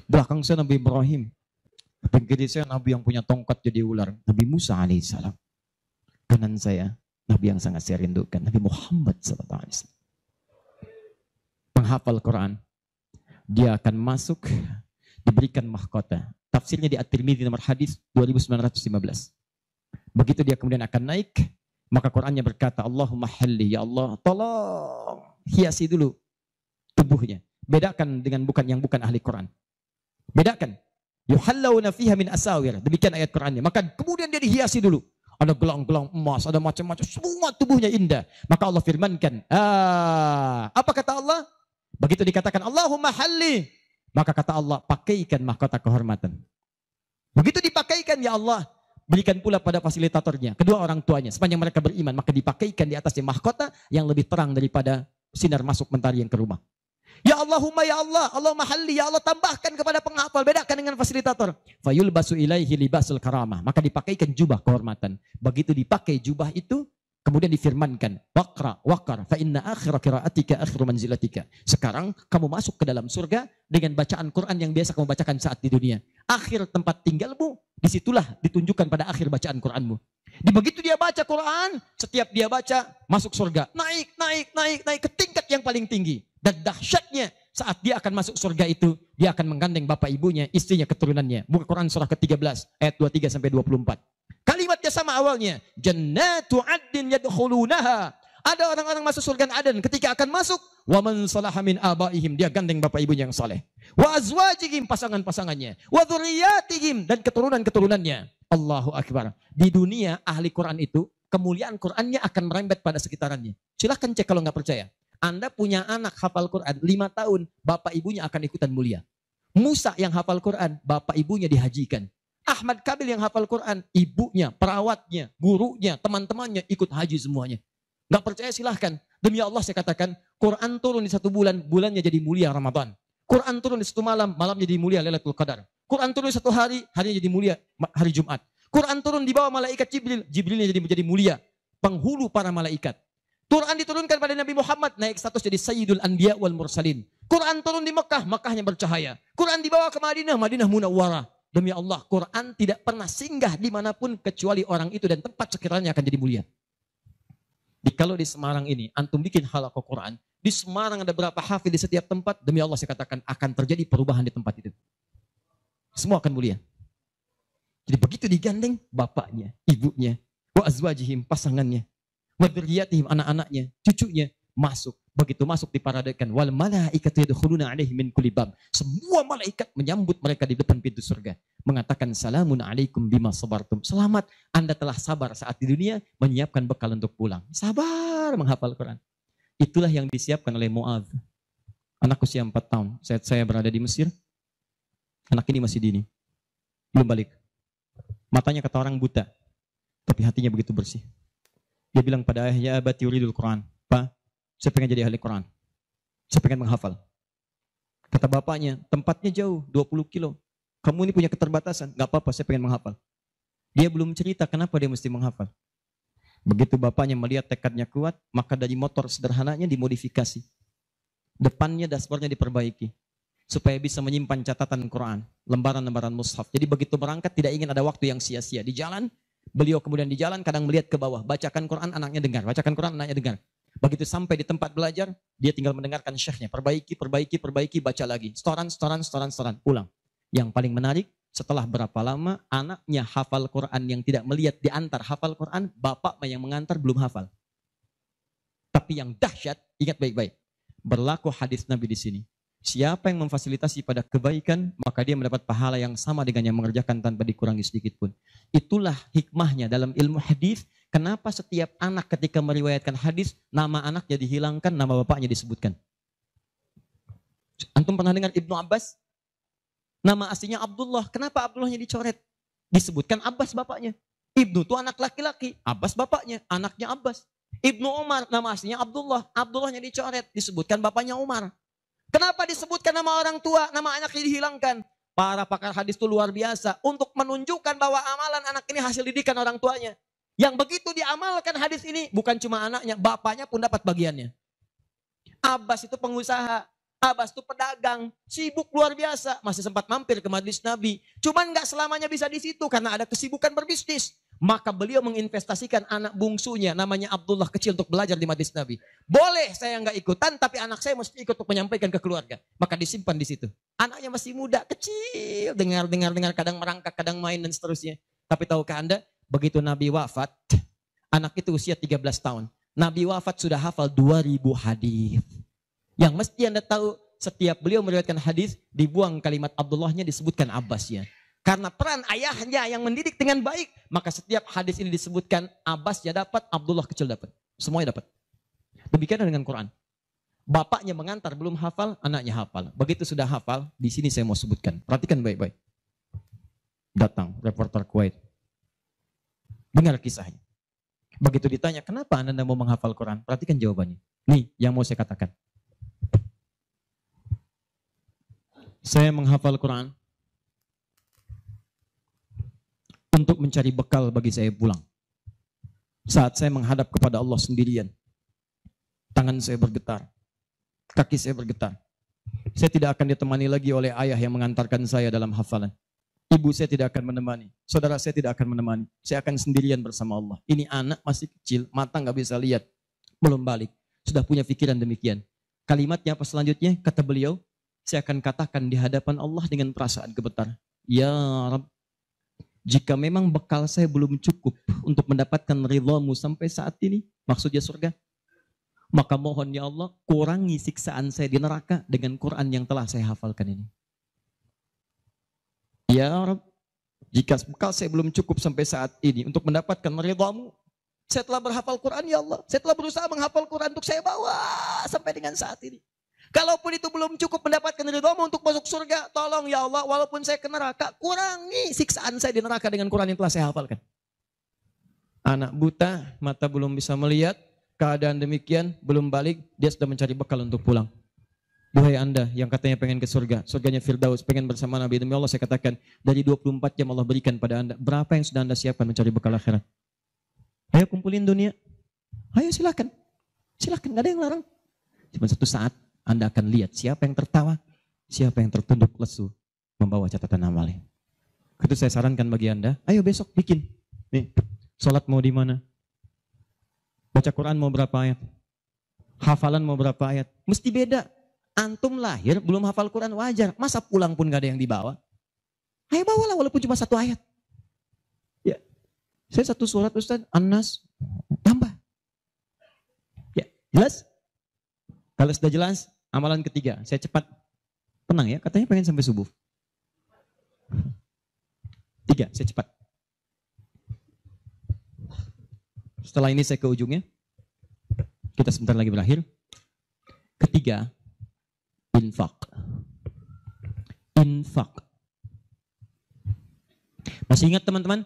Belakang saya Nabi Ibrahim. Samping kiri saya Nabi yang punya tongkat jadi ular. Nabi Musa alaihissalam. Kanan saya Nabi yang sangat saya rindukan. Nabi Muhammad SAW. Penghafal Quran. Dia akan masuk, diberikan mahkota. Tafsirnya di At-Tirmidzi nomor hadis 2915. Begitu dia kemudian akan naik, maka Qurannya berkata, Allahumma halli, ya Allah, tolong hiasi dulu tubuhnya. Bedakan dengan yang bukan ahli Quran. Bedakan. Yuhallawna fiha min asawir. Demikian ayat Qurannya. Maka kemudian dia dihiasi dulu. Ada gelang-gelang emas, ada macam-macam, semua tubuhnya indah. Maka Allah firmankan, apa kata Allah? Begitu dikatakan Allahumma halli, maka kata Allah, pakaikan mahkota kehormatan. Begitu dipakaikan, ya Allah, berikan pula pada fasilitatornya, kedua orang tuanya, sepanjang mereka beriman, maka dipakaikan di atasnya mahkota yang lebih terang daripada sinar masuk mentari yang ke rumah. Ya Allahumma ya Allah, Allahumma halli, ya Allah tambahkan kepada penghafal, bedakan dengan fasilitator. Fayulbasu ilaihi libasul karamah, maka dipakaikan jubah kehormatan. Begitu dipakai jubah itu, kemudian difirmankan, waqra waqar fa inna akhira qiraatika akhiru manzilatika. Sekarang kamu masuk ke dalam surga dengan bacaan Quran yang biasa kamu bacakan saat di dunia. Akhir tempat tinggalmu, disitulah ditunjukkan pada akhir bacaan Quranmu. Di begitu dia baca Quran, setiap dia baca masuk surga, naik ke tingkat yang paling tinggi. Dan dahsyatnya saat dia akan masuk surga itu, dia akan menggandeng bapak ibunya, istrinya, keturunannya. Buka Quran surah ke-13 ayat 23 sampai 24. Kalimatnya sama awalnya, jannatu adnin yadkhulunaha. Ada orang-orang masuk surga Aden, ketika akan masuk, wa man salaha min abaihim, dia gandeng bapak ibunya yang saleh. Wa azwajihim, pasangan-pasangannya, wa dzurriyyatihim, dan keturunan-keturunannya. Allahu akbar. Di dunia ahli Quran itu kemuliaan Qurannya akan merembet pada sekitarannya. Silahkan cek kalau nggak percaya. Anda punya anak hafal Quran 5 tahun, bapak ibunya akan ikutan mulia. Musa yang hafal Quran, bapak ibunya dihajikan. Ahmad Kabil yang hafal Quran, ibunya, perawatnya, gurunya, teman-temannya ikut haji semuanya. Nggak percaya silahkan. Demi Allah saya katakan, Quran turun di 1 bulan, bulannya jadi mulia Ramadan. Quran turun di 1 malam, malamnya jadi mulia Lailatul Qadar. Quran turun di 1 hari, harinya jadi mulia hari Jumat. Quran turun di bawah malaikat Jibril, Jibrilnya jadi mulia, penghulu para malaikat. Quran diturunkan pada Nabi Muhammad, naik status jadi Sayyidul Anbiya wal Mursalin. Quran turun di Mekah, Mekahnya bercahaya. Quran dibawa ke Madinah, Madinah Munawwarah. Demi Allah, Quran tidak pernah singgah dimanapun kecuali orang itu dan tempat sekiranya akan jadi mulia. Kalau di Semarang ini, antum bikin halaqah Quran, di Semarang ada berapa hafid di setiap tempat, demi Allah saya katakan akan terjadi perubahan di tempat itu. Semua akan mulia. Jadi begitu digandeng bapaknya, ibunya, wa azwajihim, pasangannya, wa dzurriyyatihim, anak-anaknya, cucunya masuk. Begitu masuk diparadekan, wal malaikatu yadkhuluna alaihim min kulli bab. Semua malaikat menyambut mereka di depan pintu surga, mengatakan salamun alaikum bima sabartum. Selamat, Anda telah sabar saat di dunia, menyiapkan bekal untuk pulang. Sabar menghafal Quran. Itulah yang disiapkan oleh Mu'adz. Anak usia 4 tahun, saat saya berada di Mesir, anak ini masih dini, belum balik. Matanya kata orang buta, tapi hatinya begitu bersih. Dia bilang pada ayahnya, abati yuridul Quran. Pak, saya pengen jadi ahli Quran. Saya pengen menghafal. Kata bapaknya, tempatnya jauh, 20 kilo. Kamu ini punya keterbatasan. Gak apa-apa, saya pengen menghafal. Dia belum cerita kenapa dia mesti menghafal. Begitu bapaknya melihat tekadnya kuat, maka dari motor sederhananya dimodifikasi. Depannya, dashboardnya diperbaiki. Supaya bisa menyimpan catatan Quran. Lembaran-lembaran mushaf. Jadi begitu berangkat tidak ingin ada waktu yang sia-sia. Di jalan, beliau kemudian di jalan kadang melihat ke bawah. Bacakan Quran, anaknya dengar. Bacakan Quran, anaknya dengar. Begitu sampai di tempat belajar, dia tinggal mendengarkan syekhnya. Perbaiki, baca lagi. Setoran, pulang. Yang paling menarik, setelah berapa lama, anaknya hafal Quran yang tidak melihat diantar hafal Quran, bapak yang mengantar belum hafal. Tapi yang dahsyat, ingat baik-baik. Berlaku hadis Nabi di sini. Siapa yang memfasilitasi pada kebaikan, maka dia mendapat pahala yang sama dengan yang mengerjakan tanpa dikurangi sedikit pun. Itulah hikmahnya dalam ilmu hadis. Kenapa setiap anak ketika meriwayatkan hadis, nama anaknya dihilangkan, nama bapaknya disebutkan. Antum pernah dengar Ibnu Abbas? Nama aslinya Abdullah. Kenapa Abdullahnya dicoret? Disebutkan Abbas bapaknya. Ibnu itu anak laki-laki. Abbas bapaknya. Anaknya Abbas. Ibnu Umar. Nama aslinya Abdullah. Abdullahnya dicoret. Disebutkan bapaknya Umar. Kenapa disebutkan nama orang tua? Nama anaknya dihilangkan. Para pakar hadis itu luar biasa. Untuk menunjukkan bahwa amalan anak ini hasil didikan orang tuanya. Yang begitu diamalkan hadis ini, bukan cuma anaknya, bapaknya pun dapat bagiannya. Abbas itu pengusaha, Abbas itu pedagang, sibuk luar biasa, masih sempat mampir ke majelis Nabi. Cuman nggak selamanya bisa di situ karena ada kesibukan berbisnis. Maka beliau menginvestasikan anak bungsunya, namanya Abdullah kecil untuk belajar di majelis Nabi. Boleh saya nggak ikutan, tapi anak saya mesti ikut untuk menyampaikan ke keluarga. Maka disimpan di situ. Anaknya masih muda, kecil, dengar, kadang merangkak, kadang main dan seterusnya. Tapi tahukah Anda? Begitu Nabi wafat, anak itu usia 13 tahun. Nabi wafat sudah hafal 2000 hadis. Yang mesti Anda tahu, setiap beliau meriwayatkan hadis, dibuang kalimat Abdullahnya, disebutkan Abbasnya. Karena peran ayahnya yang mendidik dengan baik, maka setiap hadis ini disebutkan Abbas ya dapat, Abdullah kecil dapat. Semuanya dapat. Demikian dengan Quran. Bapaknya mengantar belum hafal, anaknya hafal. Begitu sudah hafal, di sini saya mau sebutkan. Perhatikan baik-baik. Datang reporter Kuwait. Dengar kisahnya. Begitu ditanya, kenapa Anda mau menghafal Quran? Perhatikan jawabannya. Nih, yang mau saya katakan. Saya menghafal Quran untuk mencari bekal bagi saya pulang. Saat saya menghadap kepada Allah sendirian, tangan saya bergetar, kaki saya bergetar. Saya tidak akan ditemani lagi oleh ayah yang mengantarkan saya dalam hafalan. Ibu saya tidak akan menemani, saudara saya tidak akan menemani. Saya akan sendirian bersama Allah. Ini anak masih kecil, mata nggak bisa lihat, belum balik, sudah punya pikiran demikian. Kalimatnya apa selanjutnya? Kata beliau, saya akan katakan di hadapan Allah dengan perasaan gemetar. Ya Rabb, jika memang bekal saya belum cukup untuk mendapatkan ridhamu sampai saat ini, maksudnya surga, maka mohon ya Allah, kurangi siksaan saya di neraka dengan Quran yang telah saya hafalkan ini. Ya Rabb, jika bekal saya belum cukup sampai saat ini untuk mendapatkan ridhamu, saya telah berhafal Quran ya Allah. Saya telah berusaha menghafal Quran untuk saya bawa sampai dengan saat ini. Kalaupun itu belum cukup mendapatkan ridhamu untuk masuk surga, tolong ya Allah, walaupun saya ke neraka, kurangi siksaan saya di neraka dengan Quran yang telah saya hafalkan. Anak buta, mata belum bisa melihat, keadaan demikian, belum balik, dia sudah mencari bekal untuk pulang. Duhai Anda yang katanya pengen ke surga, surganya Firdaus, pengen bersama Nabi, demi Allah saya katakan, dari 24 jam Allah berikan pada Anda, berapa yang sudah Anda siapkan mencari bekal akhirat? Ayo kumpulin dunia, ayo silakan, silakan, gak ada yang larang. Cuma satu saat, Anda akan lihat siapa yang tertawa, siapa yang tertunduk lesu membawa catatan amalnya. Itu saya sarankan bagi Anda, ayo besok bikin. Nih, sholat mau di mana? Baca Quran mau berapa ayat? Hafalan mau berapa ayat? Mesti beda. Antum lahir belum hafal Quran wajar. Masa pulang pun gak ada yang dibawa? Ayo bawalah walaupun cuma satu ayat. Ya, saya satu surat Ustaz, An-Nas, tambah. Ya, jelas? Kalau sudah jelas, amalan ketiga, saya cepat. Tenang ya, katanya pengen sampai subuh. 3, saya cepat. Setelah ini saya ke ujungnya. Kita sebentar lagi berakhir. Ketiga, infak. Infak. Masih ingat teman-teman?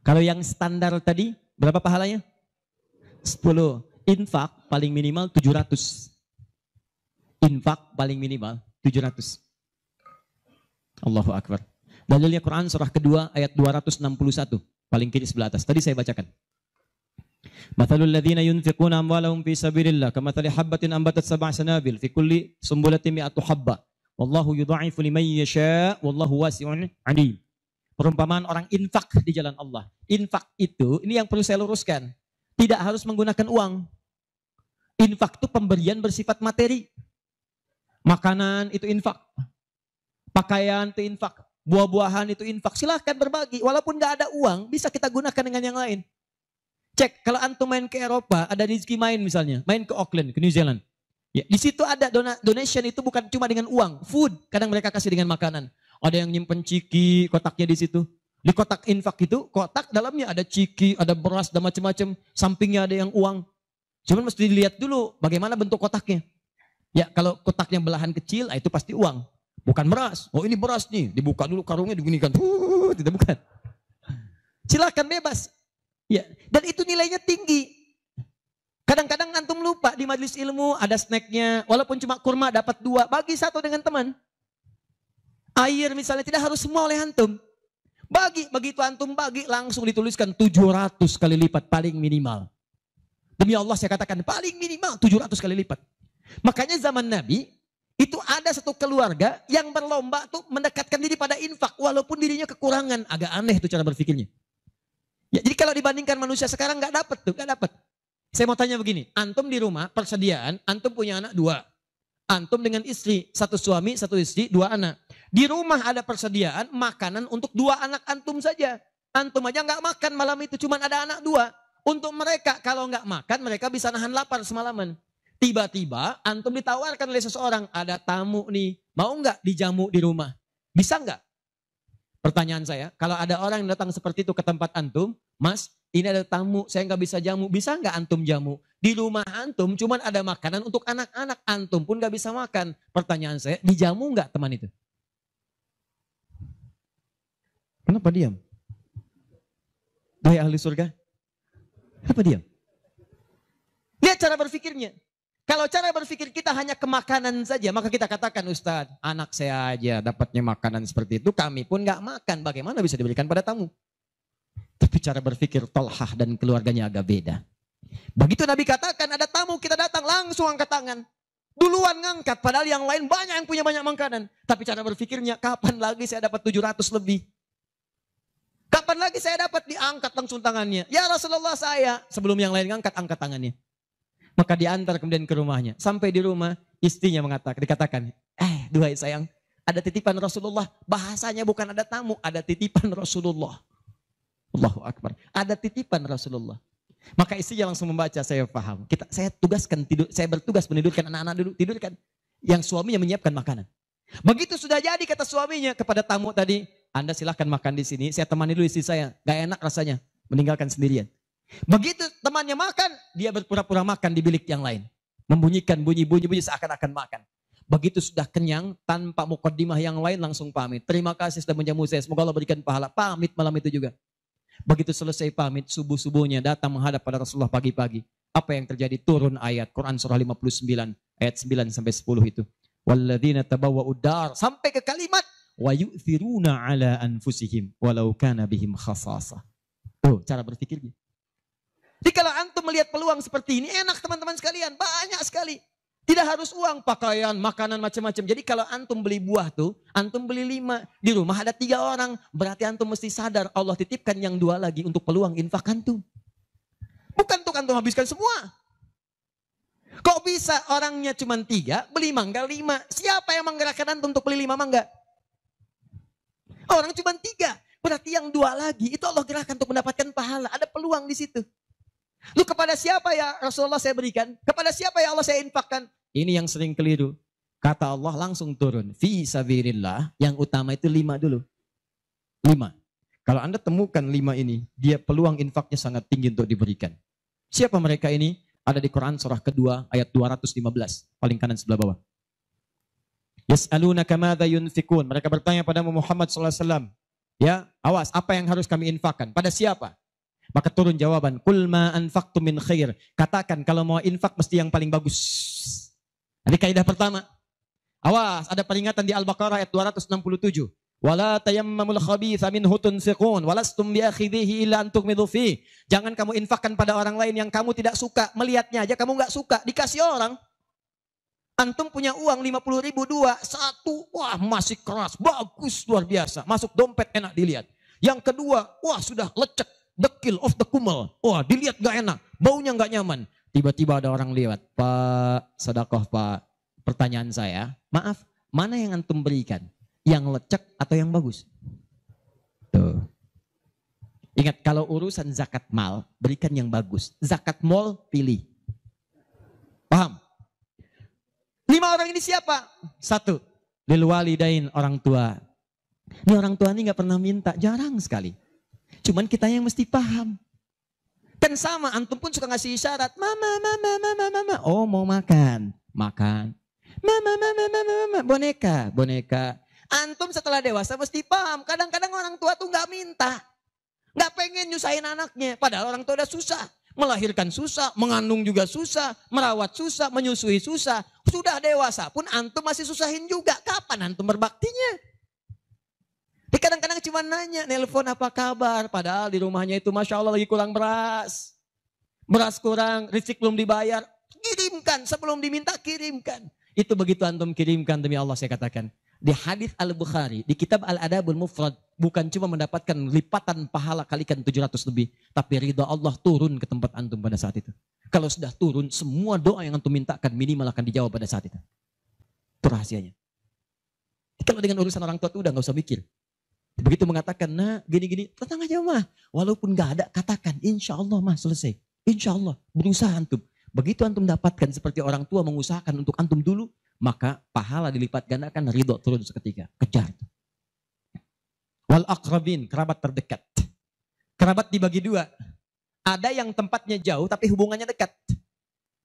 Kalau yang standar tadi, berapa pahalanya? 10. Infak paling minimal 700. Infak paling minimal 700. Allahu Akbar. Dalilnya Quran surah kedua ayat 261. Paling kiri sebelah atas. Tadi saya bacakan. Mathalul ladzina yunfiquna amwalahum fi sabilillah kamathali habbatin ambatat sab'a sanabil fi kulli sumbulatin mi'atu habba. Wallahu yudha'ifu liman yasha' wallahu wasi'un 'alim. Perumpamaan orang infak di jalan Allah. Infak itu, ini yang perlu saya luruskan. Tidak harus menggunakan uang. Infak itu pemberian bersifat materi. Makanan itu infak. Pakaian itu infak. Buah-buahan itu infak. Silahkan berbagi. Walaupun gak ada uang, bisa kita gunakan dengan yang lain. Cek, kalau antum main ke Eropa, ada rezeki main misalnya. Main ke Auckland, ke New Zealand. Ya, di situ ada donation itu bukan cuma dengan uang. Food, kadang mereka kasih dengan makanan. Ada yang nyimpen ciki, kotaknya di situ. Di kotak infak itu, kotak dalamnya ada ciki, ada beras, dan macam-macam. Sampingnya ada yang uang. Cuman mesti dilihat dulu bagaimana bentuk kotaknya. Ya, kalau kotaknya belahan kecil, itu pasti uang. Bukan beras. Oh ini beras nih. Dibuka dulu karungnya, digunikan. Tidak bukan. Silakan bebas. Ya, dan itu nilainya tinggi. Kadang-kadang antum lupa di majelis ilmu ada snacknya. Walaupun cuma kurma dapat 2. Bagi 1 dengan teman. Air misalnya tidak harus semua oleh antum. Bagi, begitu antum bagi langsung dituliskan 700 kali lipat paling minimal. Demi Allah saya katakan paling minimal 700 kali lipat. Makanya zaman Nabi, itu ada satu keluarga yang berlomba tuh mendekatkan diri pada infak. Walaupun dirinya kekurangan. Agak aneh tuh cara berpikirnya. Ya, jadi kalau dibandingkan manusia sekarang gak dapat tuh, gak dapat. Saya mau tanya begini, antum di rumah persediaan, antum punya anak 2. Antum dengan istri, 1 suami, 1 istri, 2 anak. Di rumah ada persediaan makanan untuk 2 anak antum saja. Antum aja gak makan malam itu, cuma ada anak 2. Untuk mereka, kalau gak makan mereka bisa nahan lapar semalaman. Tiba-tiba antum ditawarkan oleh seseorang, ada tamu nih, mau nggak dijamu di rumah? Bisa nggak? Pertanyaan saya, kalau ada orang yang datang seperti itu ke tempat antum, Mas, ini ada tamu, saya nggak bisa jamu. Bisa nggak antum jamu? Di rumah antum cuman ada makanan untuk anak-anak, antum pun nggak bisa makan. Pertanyaan saya, dijamu nggak teman itu? Kenapa diam? Hai ahli surga, kenapa diam? Lihat cara berpikirnya. Kalau cara berpikir kita hanya ke makanan saja, maka kita katakan, Ustadz, anak saya aja dapatnya makanan seperti itu, kami pun nggak makan. Bagaimana bisa diberikan pada tamu? Tapi cara berpikir Tolhah dan keluarganya agak beda. Begitu Nabi katakan ada tamu, kita datang langsung angkat tangan. Duluan ngangkat, padahal yang lain banyak yang punya banyak makanan. Tapi cara berpikirnya, kapan lagi saya dapat 700 lebih? Kapan lagi saya dapat diangkat langsung tangannya? Ya Rasulullah saya. Sebelum yang lain ngangkat, angkat tangannya. Maka diantar kemudian ke rumahnya. Sampai di rumah, istrinya dikatakan, duhai sayang, ada titipan Rasulullah. Bahasanya bukan ada tamu, ada titipan Rasulullah. Allahu Akbar. Ada titipan Rasulullah. Maka istrinya langsung membaca, saya paham. Saya bertugas menidurkan anak-anak dulu, tidurkan. Yang suaminya menyiapkan makanan. Begitu sudah jadi kata suaminya kepada tamu tadi, Anda silahkan makan di sini, saya temani dulu istri saya. Gak enak rasanya, meninggalkan sendirian. Begitu temannya makan, dia berpura-pura makan di bilik yang lain. Membunyikan bunyi-bunyi seakan-akan makan. Begitu sudah kenyang, tanpa mukaddimah yang lain langsung pamit. Terima kasih sudah menjamu saya, semoga Allah berikan pahala. Pamit malam itu juga. Begitu selesai pamit, subuh-subuhnya datang menghadap pada Rasulullah pagi-pagi. Apa yang terjadi? Turun ayat Quran surah 59 ayat 9 sampai 10 itu. Walladzina tabawwa'ud dar, sampai ke kalimat wa yu'thiruna ala anfusihim walau kana bihim khasasah. Tuh cara berpikirnya. Jadi kalau antum melihat peluang seperti ini, enak teman-teman sekalian, banyak sekali. Tidak harus uang, pakaian, makanan, macam-macam. Jadi kalau antum beli buah tuh, antum beli 5. Di rumah ada 3 orang. Berarti antum mesti sadar, Allah titipkan yang 2 lagi untuk peluang infak antum. Bukan untuk antum habiskan semua. Kok bisa orangnya cuma 3, beli mangga 5. Siapa yang menggerakkan antum untuk beli 5 mangga? Orang cuma 3. Berarti yang 2 lagi, itu Allah gerakkan untuk mendapatkan pahala. Ada peluang di situ. Lu kepada siapa ya Rasulullah saya berikan? Kepada siapa ya Allah saya infakkan? Ini yang sering keliru. Kata Allah langsung turun. Fi sabilillah. Yang utama itu 5 dulu. 5. Kalau Anda temukan 5 ini, dia peluang infaknya sangat tinggi untuk diberikan. Siapa mereka ini? Ada di Quran surah kedua ayat 215. Paling kanan sebelah bawah. Yas'alunaka madza yunfikun. Mereka bertanya pada Muhammad SAW. Ya, awas, apa yang harus kami infakkan? Pada siapa? Maka turun jawaban, kul ma anfaqtum min khair. Katakan kalau mau infak mesti yang paling bagus. Ini kaidah pertama. Awas, ada peringatan di Al-Baqarah ayat 267. Wala tayammamul khabitha minhu tunfiqun walastum biakhidhihi illa an tughmidu fi. Jangan kamu infakkan pada orang lain yang kamu tidak suka, melihatnya aja kamu enggak suka, dikasih orang. Antum punya uang 50.000 2, 1, wah masih keras, bagus luar biasa, masuk dompet enak dilihat. Yang kedua, wah sudah lecek. Dekil of the kumel. Wah dilihat gak enak. Baunya gak nyaman. Tiba-tiba ada orang lewat. Pak, sedekah Pak. Pertanyaan saya. Maaf, mana yang antum berikan? Yang lecek atau yang bagus? Tuh. Ingat kalau urusan zakat mal, berikan yang bagus. Zakat mal, pilih. Paham? 5 orang ini siapa? 1. Lil walidain, orang tua. Ini orang tua ini gak pernah minta. Jarang sekali. Cuman kita yang mesti paham. Kan sama, antum pun suka ngasih isyarat. Mama. Oh mau makan. Makan. Mama. Boneka. Antum setelah dewasa mesti paham. Kadang-kadang orang tua tuh gak minta. Gak pengen nyusahin anaknya. Padahal orang tua udah susah. Melahirkan susah, mengandung juga susah, merawat susah, menyusui susah. Sudah dewasa pun antum masih susahin juga. Kapan antum berbaktinya? Kadang-kadang cuma nanya, nelpon apa kabar. Padahal di rumahnya itu Masya Allah lagi kurang beras. Beras kurang, listrik belum dibayar. Kirimkan, sebelum diminta kirimkan. Itu begitu antum kirimkan demi Allah saya katakan. Di hadis Al-Bukhari, di kitab Al-Adabul Mufrad. Bukan cuma mendapatkan lipatan pahala kalikan 700 lebih. Tapi ridha Allah turun ke tempat antum pada saat itu. Kalau sudah turun, semua doa yang antum mintakan minimal akan dijawab pada saat itu. Itu rahasianya. Kalau dengan urusan orang tua itu udah gak usah mikir. Begitu mengatakan, nah gini-gini, tenang aja mah. Walaupun gak ada, katakan, insya Allah mah selesai. Insya Allah, berusaha antum. Begitu antum dapatkan seperti orang tua mengusahakan untuk antum dulu, maka pahala dilipat gandakan, ridho turun seketika. Kejar. Wal aqrabin, kerabat terdekat. Kerabat dibagi dua. Ada yang tempatnya jauh tapi hubungannya dekat.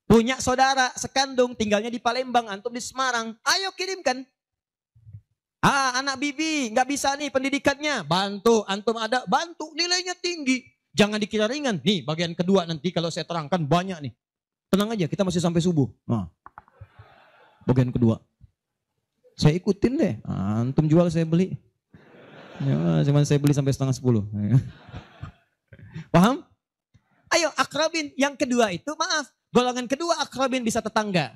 Punya saudara sekandung tinggalnya di Palembang, antum di Semarang. Ayo kirimkan. Anak bibi nggak bisa nih pendidikannya. Bantu, antum ada, bantu. Nilainya tinggi. Jangan dikira ringan. Nih bagian kedua nanti kalau saya terangkan banyak nih. Tenang aja, kita masih sampai subuh. Nah, bagian kedua. Saya ikutin deh. Antum jual saya beli. Ya, cuman saya beli sampai 9:30. Paham? Ayo akrabin. Yang kedua itu maaf. Golongan kedua akrabin bisa tetangga.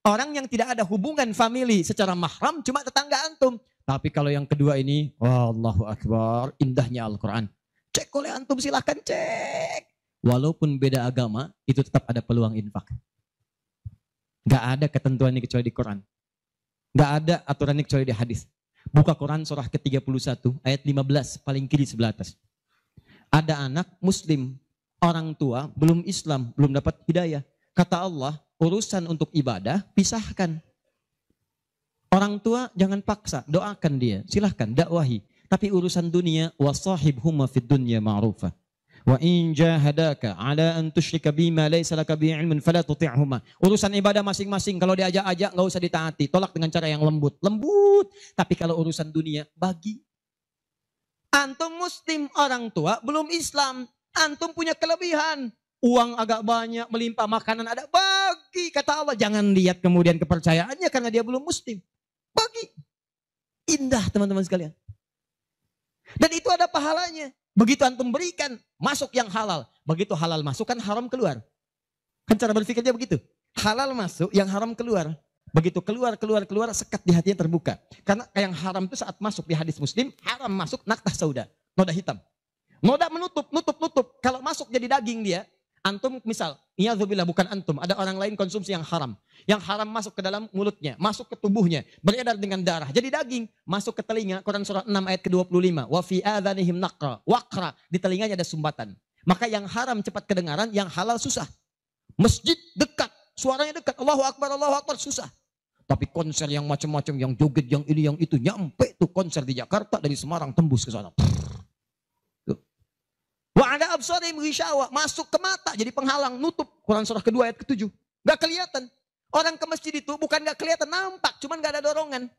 Orang yang tidak ada hubungan famili secara mahram cuma tetangga antum. Tapi kalau yang kedua ini, Allahu Akbar, indahnya Al-Quran. Cek oleh antum silahkan cek. Walaupun beda agama, itu tetap ada peluang infak. Gak ada ketentuan ini kecuali di Quran. Gak ada aturan ini kecuali di hadis. Buka Quran surah ke-31 ayat 15 paling kiri sebelah atas. Ada anak muslim, orang tua belum Islam, belum dapat hidayah. Kata Allah, urusan untuk ibadah pisahkan. Orang tua jangan paksa, doakan dia, silahkan dakwahi. Tapi urusan dunia, wasahibhuma fid dunya ma'rufa. Wa in jahadaka ala an tusyrika bima laysa laka bihi ilmun fala tuti'huma. Urusan ibadah masing-masing, kalau diajak-ajak enggak usah ditaati, tolak dengan cara yang lembut. Lembut. Tapi kalau urusan dunia, bagi. Antum muslim, orang tua belum Islam, antum punya kelebihan. Uang agak banyak, melimpah, makanan ada, bagi. Kata Allah, jangan lihat kemudian kepercayaannya karena dia belum muslim. Bagi. Indah teman-teman sekalian. Dan itu ada pahalanya. Begitu antum berikan, masuk yang halal. Begitu halal masuk kan haram keluar. Kan cara berpikirnya begitu. Halal masuk, yang haram keluar. Begitu keluar, sekat di hatinya terbuka. Karena yang haram itu saat masuk di hadis muslim, haram masuk naktah sauda, noda hitam. Noda menutup. Kalau masuk jadi daging dia, antum misal, iyadzubillah bukan antum, ada orang lain konsumsi yang haram. Yang haram masuk ke dalam mulutnya, masuk ke tubuhnya, beredar dengan darah. Jadi daging, masuk ke telinga, Quran surah 6 ayat ke-25. Wa fi adhanihim naqra, waqra, di telinganya ada sumbatan. Maka yang haram cepat kedengaran, yang halal susah. Masjid dekat, suaranya dekat, Allahu Akbar, susah. Tapi konser yang macam-macam, yang joget, yang ini, yang itu, nyampe tuh konser di Jakarta, dari Semarang tembus ke sana. Wa ada absarihim ghishawa, masuk ke mata jadi penghalang, nutup. Quran surah kedua ayat ke-7. Gak kelihatan. Orang ke masjid itu bukan gak kelihatan, nampak, cuman gak ada dorongan.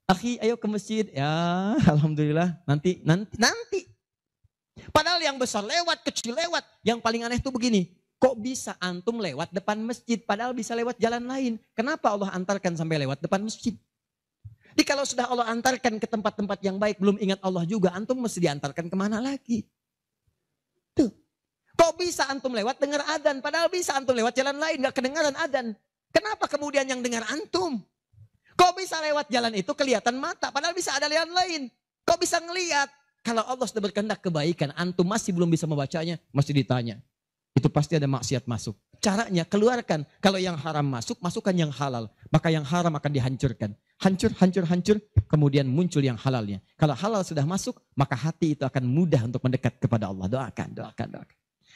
Akhi, ayo ke masjid. Ya, alhamdulillah, nanti. Padahal yang besar lewat, kecil lewat. Yang paling aneh itu begini. Kok bisa antum lewat depan masjid padahal bisa lewat jalan lain? Kenapa Allah antarkan sampai lewat depan masjid? Jadi kalau sudah Allah antarkan ke tempat-tempat yang baik, belum ingat Allah juga, antum mesti diantarkan kemana lagi? Tuh. Kok bisa antum lewat dengar adzan, padahal bisa antum lewat jalan lain, gak kedengaran adzan. Kenapa kemudian yang dengar antum? Kok bisa lewat jalan itu kelihatan mata, padahal bisa ada jalan lain. Kok bisa ngelihat? Kalau Allah sudah berkehendak kebaikan, antum masih belum bisa membacanya, mesti ditanya. Itu pasti ada maksiat masuk. Caranya keluarkan. Kalau yang haram masuk, masukkan yang halal. Maka yang haram akan dihancurkan. Hancur. Kemudian muncul yang halalnya. Kalau halal sudah masuk, maka hati itu akan mudah untuk mendekat kepada Allah. Doakan.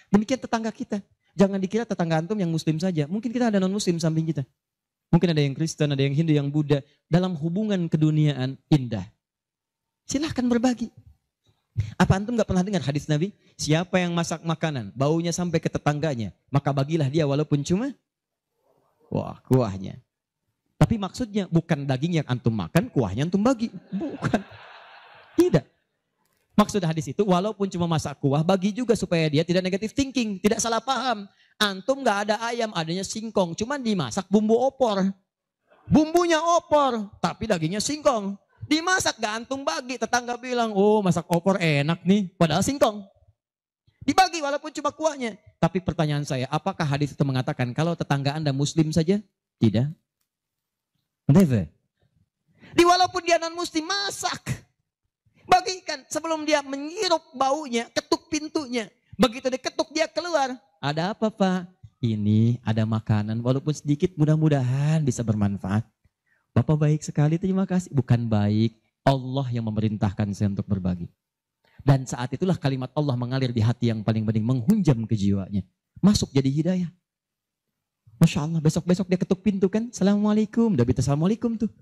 Demikian tetangga kita. Jangan dikira tetangga antum yang muslim saja. Mungkin kita ada non-muslim samping kita. Mungkin ada yang Kristen, ada yang Hindu, yang Buddha. Dalam hubungan keduniaan indah. Silahkan berbagi. Apa antum gak pernah dengar hadis Nabi? Siapa yang masak makanan, baunya sampai ke tetangganya, maka bagilah dia walaupun cuma kuahnya. Tapi maksudnya bukan daging yang antum makan, kuahnya antum bagi. Bukan. Tidak. Maksud hadis itu walaupun cuma masak kuah, bagi juga supaya dia tidak negatif thinking, tidak salah paham. Antum gak ada ayam, adanya singkong, cuman dimasak bumbu opor. Bumbunya opor, tapi dagingnya singkong. Dimasak gak antum bagi, tetangga bilang, oh masak opor enak nih, padahal singkong. Dibagi walaupun cuma kuahnya. Tapi pertanyaan saya, apakah hadis itu mengatakan kalau tetangga anda muslim saja? Tidak. Never. Walaupun dia non muslim, masak. Bagikan sebelum dia menghirup baunya, ketuk pintunya. Begitu diketuk dia keluar. Ada apa Pak? Ini ada makanan, walaupun sedikit mudah-mudahan bisa bermanfaat. Bapak baik sekali, terima kasih. Bukan baik, Allah yang memerintahkan saya untuk berbagi. Dan saat itulah kalimat Allah mengalir di hati yang paling bening, menghunjam ke jiwanya. Masuk jadi hidayah. Masya Allah, besok-besok dia ketuk pintu kan, Assalamualaikum. Udah minta Assalamualaikum tuh.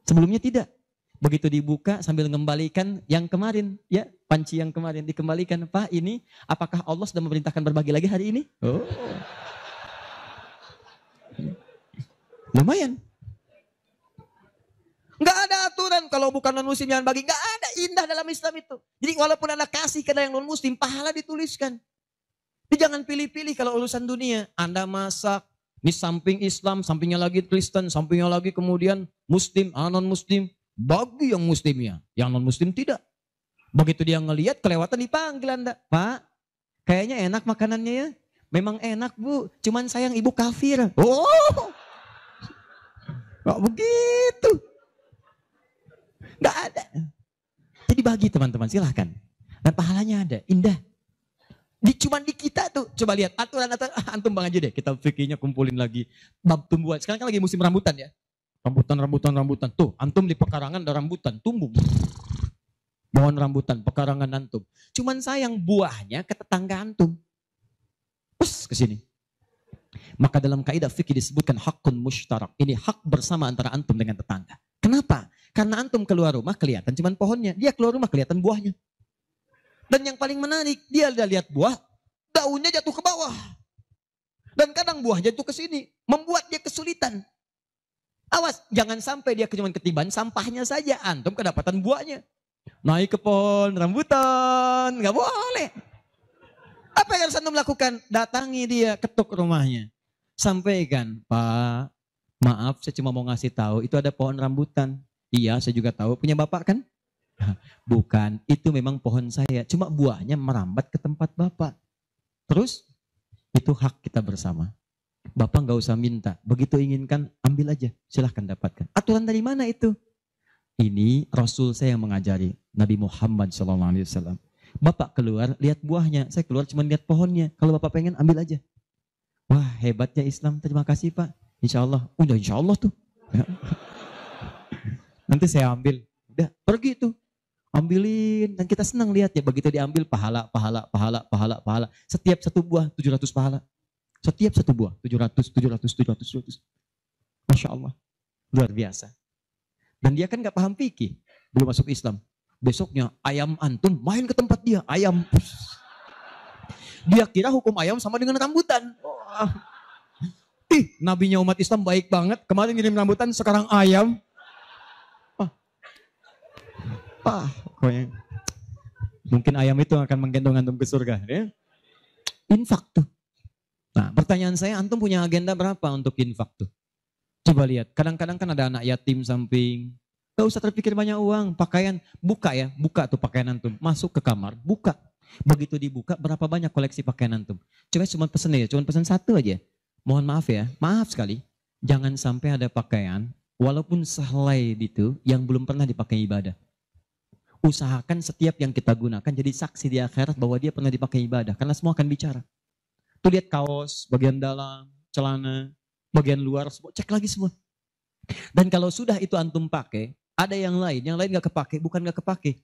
Sebelumnya tidak. Begitu dibuka sambil mengembalikan yang kemarin, ya panci yang kemarin dikembalikan. Pak, ini apakah Allah sudah memerintahkan berbagi lagi hari ini? Oh, lumayan. Nggak ada aturan kalau bukan non muslim jangan bagi. Nggak ada, indah dalam Islam itu. Jadi walaupun Anda kasih ke yang non muslim, pahala dituliskan. Jadi jangan pilih-pilih kalau urusan dunia. Anda masak, di samping Islam, sampingnya lagi Kristen, sampingnya lagi kemudian muslim, non muslim. Bagi yang muslimnya, yang non muslim tidak. Begitu dia ngelihat kelewatan dipanggil Anda. Pak, kayaknya enak makanannya ya. Memang enak Bu, cuman sayang ibu kafir. Oh, nggak begitu. Nggak ada. Jadi bagi teman-teman, silahkan. Dan pahalanya ada, indah. Cuman di kita tuh, coba lihat aturan-aturan, antum bang aja deh, kita fikirnya kumpulin lagi. Bab tumbuhan, sekarang kan lagi musim rambutan ya. Rambutan. Tuh, antum di pekarangan ada rambutan, tumbuh. Pohon rambutan, pekarangan antum. Cuman sayang buahnya ke tetangga antum. Pas ke sini. Maka dalam kaidah fikih disebutkan hakun mushtarak. Ini hak bersama antara antum dengan tetangga. Kenapa? Karena antum keluar rumah kelihatan cuman pohonnya. Dia keluar rumah kelihatan buahnya. Dan yang paling menarik, dia udah lihat buah, daunnya jatuh ke bawah. Dan kadang buah jatuh ke sini, membuat dia kesulitan. Awas, jangan sampai dia cuma ketiban sampahnya saja, antum kedapatan buahnya. Naik ke pohon rambutan, nggak boleh. Apa yang harus antum lakukan? Datangi dia, ketuk rumahnya. Sampaikan, Pak, maaf saya cuma mau ngasih tahu, itu ada pohon rambutan. Iya, saya juga tahu, punya bapak kan? Bukan, itu memang pohon saya. Cuma buahnya merambat ke tempat bapak. Terus, itu hak kita bersama. Bapak nggak usah minta, begitu inginkan ambil aja, silahkan dapatkan. Aturan dari mana itu? Ini Rasul saya yang mengajari, Nabi Muhammad SAW. Bapak keluar, lihat buahnya, saya keluar cuma lihat pohonnya. Kalau bapak pengen ambil aja. Wah hebatnya Islam, terima kasih Pak. Insya Allah, udah insya Allah tuh. Nanti saya ambil, udah pergi tuh. Ambilin, dan kita senang lihat ya, begitu diambil pahala. Setiap satu buah 700 pahala. Setiap satu buah, 700. Masya Allah, luar biasa. Dan dia kan gak paham fikih, belum masuk Islam. Besoknya ayam antum main ke tempat dia, ayam. Dia kira hukum ayam sama dengan rambutan. Oh. Nabinya umat Islam baik banget, kemarin ngirim rambutan, sekarang ayam. Pokoknya. Mungkin ayam itu akan menggendong antum ke surga. Ya? Infak tuh. Nah, pertanyaan saya, antum punya agenda berapa untuk infak tuh? Coba lihat, kadang-kadang kan ada anak yatim samping. Gak usah terpikir banyak uang, pakaian, buka tuh pakaian antum. Masuk ke kamar, buka. Begitu dibuka, berapa banyak koleksi pakaian antum? Coba cuma pesen satu aja. Mohon maaf ya, maaf sekali. Jangan sampai ada pakaian, walaupun sehelai itu, yang belum pernah dipakai ibadah. Usahakan setiap yang kita gunakan jadi saksi di akhirat bahwa dia pernah dipakai ibadah. Karena semua akan bicara. Tuh lihat kaos, bagian dalam, celana, bagian luar, cek lagi semua. Dan kalau sudah itu antum pakai, ada yang lain gak kepake, bukan gak kepake.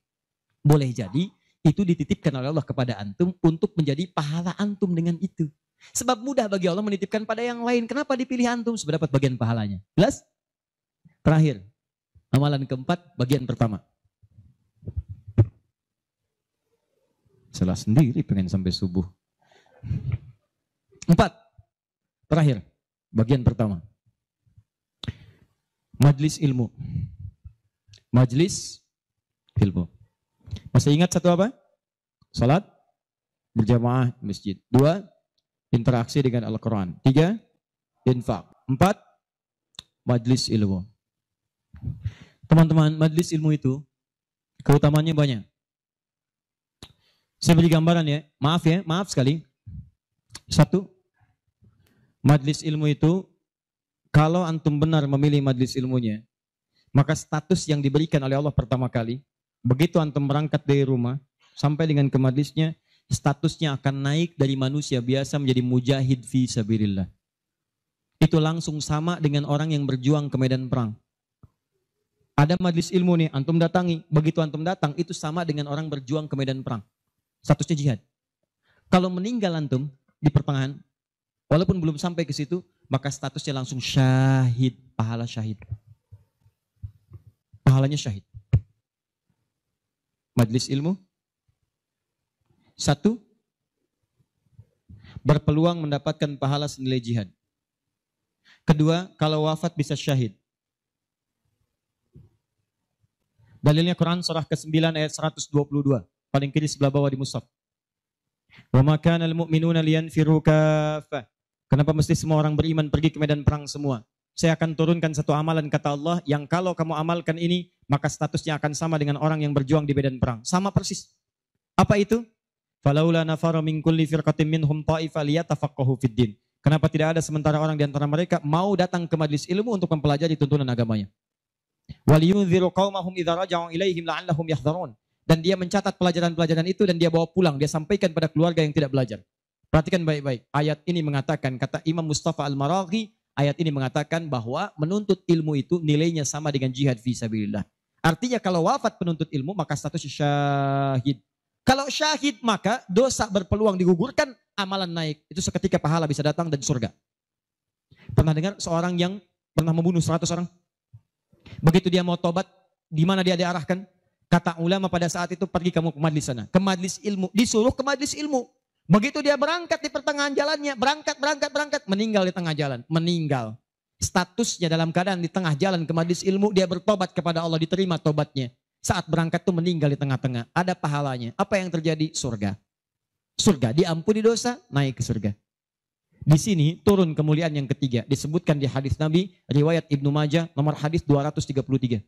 Boleh jadi itu dititipkan oleh Allah kepada antum untuk menjadi pahala antum dengan itu. Sebab mudah bagi Allah menitipkan pada yang lain. Kenapa dipilih antum supaya dapat bagian pahalanya? Jelas? Terakhir, amalan keempat, bagian pertama. Salah sendiri pengen sampai subuh. 4. Terakhir, bagian pertama. Majlis ilmu. Majlis ilmu. Masih ingat satu apa? Salat berjamaah di masjid. 2. Interaksi dengan Al-Quran. 3. Infak. 4. Majlis ilmu. Teman-teman, majlis ilmu itu keutamaannya banyak. Saya beri gambaran ya, maaf sekali. 1. Majlis ilmu itu, kalau antum benar memilih majlis ilmunya, maka status yang diberikan oleh Allah pertama kali, begitu antum berangkat dari rumah, sampai dengan ke majlisnya, statusnya akan naik dari manusia biasa menjadi mujahid fi sabilillah. Itu langsung sama dengan orang yang berjuang ke medan perang. Ada majlis ilmu nih, antum datangi, begitu antum datang, itu sama dengan orang berjuang ke medan perang. Statusnya jihad. Kalau meninggal antum di pertengahan, walaupun belum sampai ke situ, maka statusnya langsung syahid, pahala syahid. Pahalanya syahid. Majelis ilmu. Satu, berpeluang mendapatkan pahala senilai jihad. Kedua, kalau wafat bisa syahid. Dalilnya Quran surah ke-9 ayat 122. Paling kiri sebelah bawah di mushaf. Wa ma kana al-mu'minuna liyanfiru kaffah. Kenapa mesti semua orang beriman pergi ke medan perang semua? Saya akan turunkan satu amalan kata Allah yang kalau kamu amalkan ini maka statusnya akan sama dengan orang yang berjuang di medan perang. Sama persis. Apa itu? Falaula nafara min kulli firqatin minhum ta'ifa liyatafaqahu fid din. Kenapa tidak ada sementara orang di antara mereka mau datang ke majelis ilmu untuk mempelajari tuntunan agamanya? Waliyunziru qaumahum idza raja'u ilaihim la'allahum yahdharun. Dan dia mencatat pelajaran-pelajaran itu dan dia bawa pulang, dia sampaikan pada keluarga yang tidak belajar. Perhatikan baik-baik. Ayat ini mengatakan, kata Imam Mustafa Al-Maraghi, ayat ini mengatakan bahwa menuntut ilmu itu nilainya sama dengan jihad fi sabilillah. Artinya kalau wafat penuntut ilmu maka statusnya syahid. Kalau syahid maka dosa berpeluang digugurkan, amalan naik. Itu seketika pahala bisa datang dan surga. Pernah dengar seorang yang pernah membunuh 100 orang? Begitu dia mau tobat, di mana dia diarahkan? Kata ulama pada saat itu, pergi kamu ke majlis sana. Ke majlis ilmu. Disuruh ke majlis ilmu. Begitu dia berangkat di pertengahan jalannya, berangkat, meninggal di tengah jalan. Meninggal. Statusnya dalam keadaan di tengah jalan ke majlis ilmu, dia bertobat kepada Allah, diterima tobatnya. Saat berangkat tuh meninggal di tengah-tengah. Ada pahalanya. Apa yang terjadi? Surga. Surga, diampuni dosa, naik ke surga. Di sini turun kemuliaan yang ketiga. Disebutkan di hadis Nabi, riwayat Ibnu Majah, nomor hadis 233.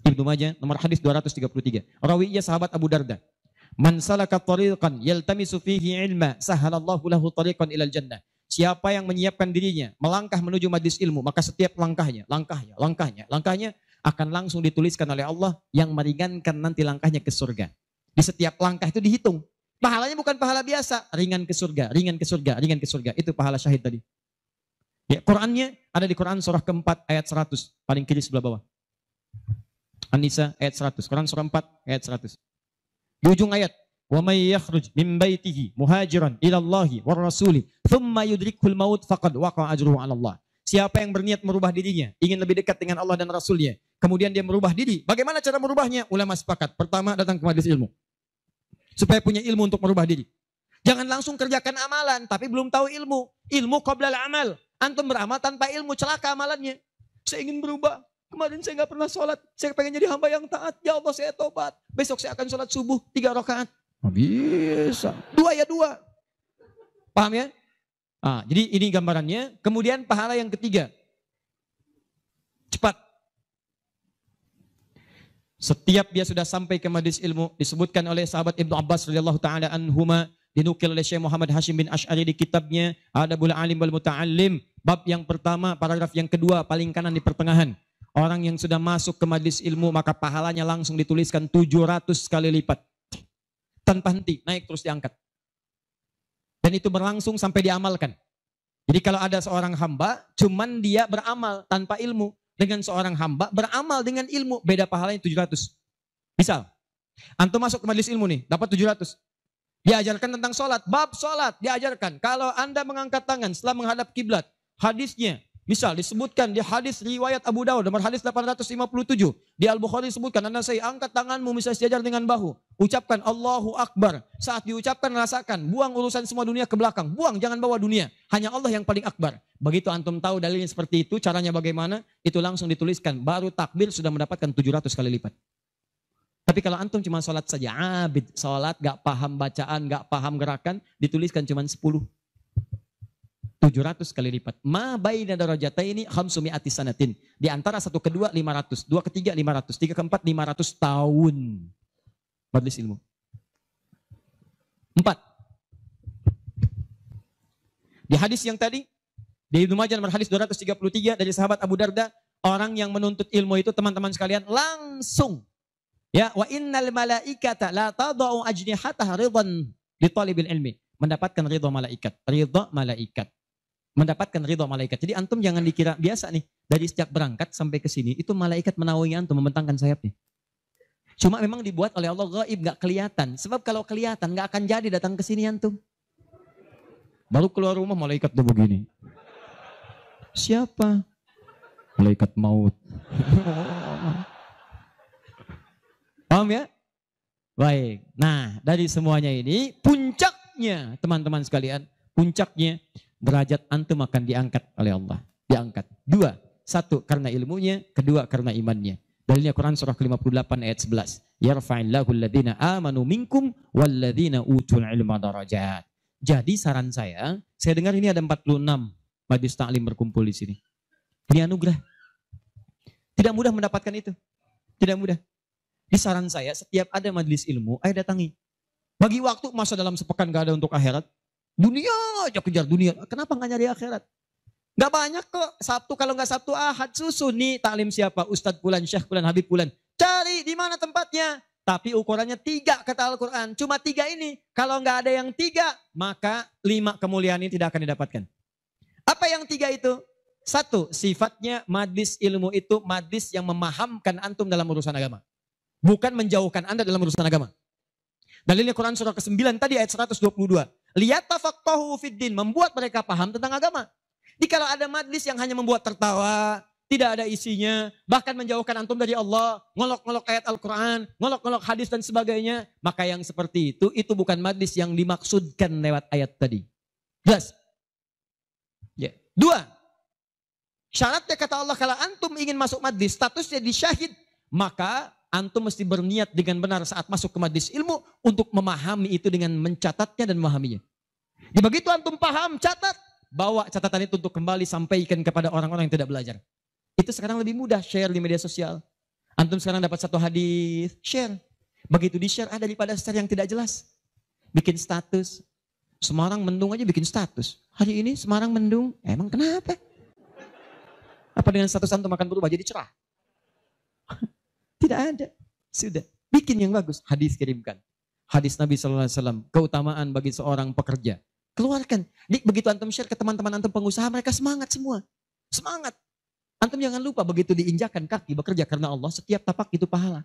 Ibnu Majah, nomor hadis 233. Rawinya sahabat Abu Darda. Man salaka tariqan yaltamisu fihi ilma, sahalallahu lahu tariqan ilal jannah. Siapa yang menyiapkan dirinya, melangkah menuju majlis ilmu, maka setiap langkahnya akan langsung dituliskan oleh Allah yang meringankan nanti langkahnya ke surga. Di setiap langkah itu dihitung. Pahalanya bukan pahala biasa, ringan ke surga, ringan ke surga, ringan ke surga. Itu pahala syahid tadi. Ya, Qurannya ada di Quran surah keempat ayat 100, paling kiri sebelah bawah. An-Nisa ayat 100, Quran surah 4 ayat 100. Di ujung ayat, wa may yakhruj min baitihi muhajiran ila Allahi war rasuli thumma yudrikul maut faqad waqa ajruhu 'ala Allah. Siapa yang berniat merubah dirinya, ingin lebih dekat dengan Allah dan Rasulnya, kemudian dia merubah diri. Bagaimana cara merubahnya? Ulama sepakat. Pertama, datang ke majelis ilmu. Supaya punya ilmu untuk merubah diri. Jangan langsung kerjakan amalan, tapi belum tahu ilmu. Ilmu qoblal amal. Antum beramal tanpa ilmu, celaka amalannya. Saya ingin berubah. Kemarin saya nggak pernah sholat. Saya pengen jadi hamba yang taat. Ya Allah, saya tobat. Besok saya akan sholat subuh 3 rakaat. Oh, bisa. 2 ya 2. Paham ya? Jadi ini gambarannya. Kemudian pahala yang ketiga. Cepat. Setiap dia sudah sampai ke majelis ilmu, disebutkan oleh sahabat Ibnu Abbas radhiyallahu taala anhuma, dinukil oleh Syekh Muhammad Hashim bin Asy'ari di kitabnya Adabul Alim wal Muta'allim, bab yang pertama, paragraf yang kedua, paling kanan di pertengahan. Orang yang sudah masuk ke majelis ilmu maka pahalanya langsung dituliskan 700 kali lipat. Tanpa henti, naik terus diangkat. Dan itu berlangsung sampai diamalkan. Jadi kalau ada seorang hamba, cuman dia beramal tanpa ilmu. Dengan seorang hamba beramal dengan ilmu, beda pahalanya 700. Misal, antum masuk ke majelis ilmu nih, dapat 700. Diajarkan tentang sholat, bab sholat diajarkan. Kalau anda mengangkat tangan setelah menghadap kiblat, hadisnya, misal disebutkan di hadis riwayat Abu Dawud nomor hadis 857. Di Al-Bukhari disebutkan, anda saya angkat tanganmu misalnya sejajar dengan bahu. Ucapkan Allahu Akbar. Saat diucapkan rasakan, buang urusan semua dunia ke belakang. Buang, jangan bawa dunia. Hanya Allah yang paling akbar. Begitu antum tahu dalilnya seperti itu, caranya bagaimana, itu langsung dituliskan. Baru takbir sudah mendapatkan 700 kali lipat. Tapi kalau antum cuma sholat saja, abid, sholat, gak paham bacaan, gak paham gerakan, dituliskan cuma 10. 700 kali lipat. Ma baina darajataini khamsumi'ati sanatin. Di antara satu kedua 500, dua ketiga 500, tiga keempat 500 tahun. Majelis ilmu. 4. Di hadis yang tadi, di Ibnu Majah nomor hadis 233 dari sahabat Abu Darda, orang yang menuntut ilmu itu teman-teman sekalian langsung, ya, wa innal malaikata la tadau ajnihataha ridwan li talibil ilmi. Mendapatkan ridha malaikat. Ridha malaikat. Mendapatkan ridha malaikat. Jadi antum jangan dikira biasa nih. Dari setiap berangkat sampai ke sini, itu malaikat menaungi antum, membentangkan sayapnya. Cuma memang dibuat oleh Allah gaib, gak kelihatan. Sebab kalau kelihatan gak akan jadi datang ke sini antum. Baru keluar rumah malaikat tuh begini. Siapa? Malaikat maut. Paham ya? Baik. Nah, dari semuanya ini puncaknya teman-teman sekalian, puncaknya derajat antum akan diangkat oleh Allah. Diangkat. Dua. Satu karena ilmunya, kedua karena imannya. Dalilnya Quran surah ke-58 ayat 11. Yarfa'illahu alladhina amanu minkum walladhina utul ilma darajat. Jadi saran saya dengar ini ada 46 majlis taklim berkumpul di sini. Ini anugerah. Tidak mudah mendapatkan itu. Tidak mudah. Di saran saya, setiap ada majelis ilmu, ayo datangi. Bagi waktu masa dalam sepekan gak ada untuk akhirat. Dunia aja kejar dunia. Kenapa gak nyari akhirat? Gak banyak kok. Sabtu kalau gak Sabtu Ahad susun nih taklim siapa? Ustadz Fulan, Syekh Fulan, Habib Fulan. Cari di mana tempatnya. Tapi ukurannya 3 kata Al-Quran. Cuma 3 ini. Kalau gak ada yang 3, maka 5 kemuliaan ini tidak akan didapatkan. Apa yang 3 itu? 1, sifatnya majlis ilmu itu majlis yang memahamkan antum dalam urusan agama. Bukan menjauhkan Anda dalam urusan agama. Dalilnya Quran surah ke-9 tadi ayat 122. Liyatafaqahu fiddin, membuat mereka paham tentang agama. Jadi kalau ada majlis yang hanya membuat tertawa, tidak ada isinya, bahkan menjauhkan antum dari Allah, ngolok-ngolok ayat Al-Quran, ngolok-ngolok hadis dan sebagainya, maka yang seperti itu bukan majlis yang dimaksudkan lewat ayat tadi. Jelas? Ya. 2. Syaratnya kata Allah, kalau antum ingin masuk majlis, statusnya di syahid, maka antum mesti berniat dengan benar saat masuk ke majlis ilmu untuk memahami itu dengan mencatatnya dan memahaminya. Jadi begitu antum paham, catat, bawa catatan itu untuk kembali sampaikan kepada orang-orang yang tidak belajar. Itu sekarang lebih mudah, share di media sosial. Antum sekarang dapat satu hadis, share. Begitu di-share ada daripada share yang tidak jelas. Bikin status. Semarang mendung aja bikin status. Hari ini Semarang mendung, emang kenapa? Apa dengan status antum akan berubah jadi cerah? Tidak ada. Sudah. Bikin yang bagus. Hadis kirimkan. Hadis Nabi SAW. Keutamaan bagi seorang pekerja. Keluarkan. Begitu antum share ke teman-teman antum pengusaha, mereka semangat semua. Semangat. Antum jangan lupa begitu diinjakan kaki bekerja karena Allah, setiap tapak itu pahala.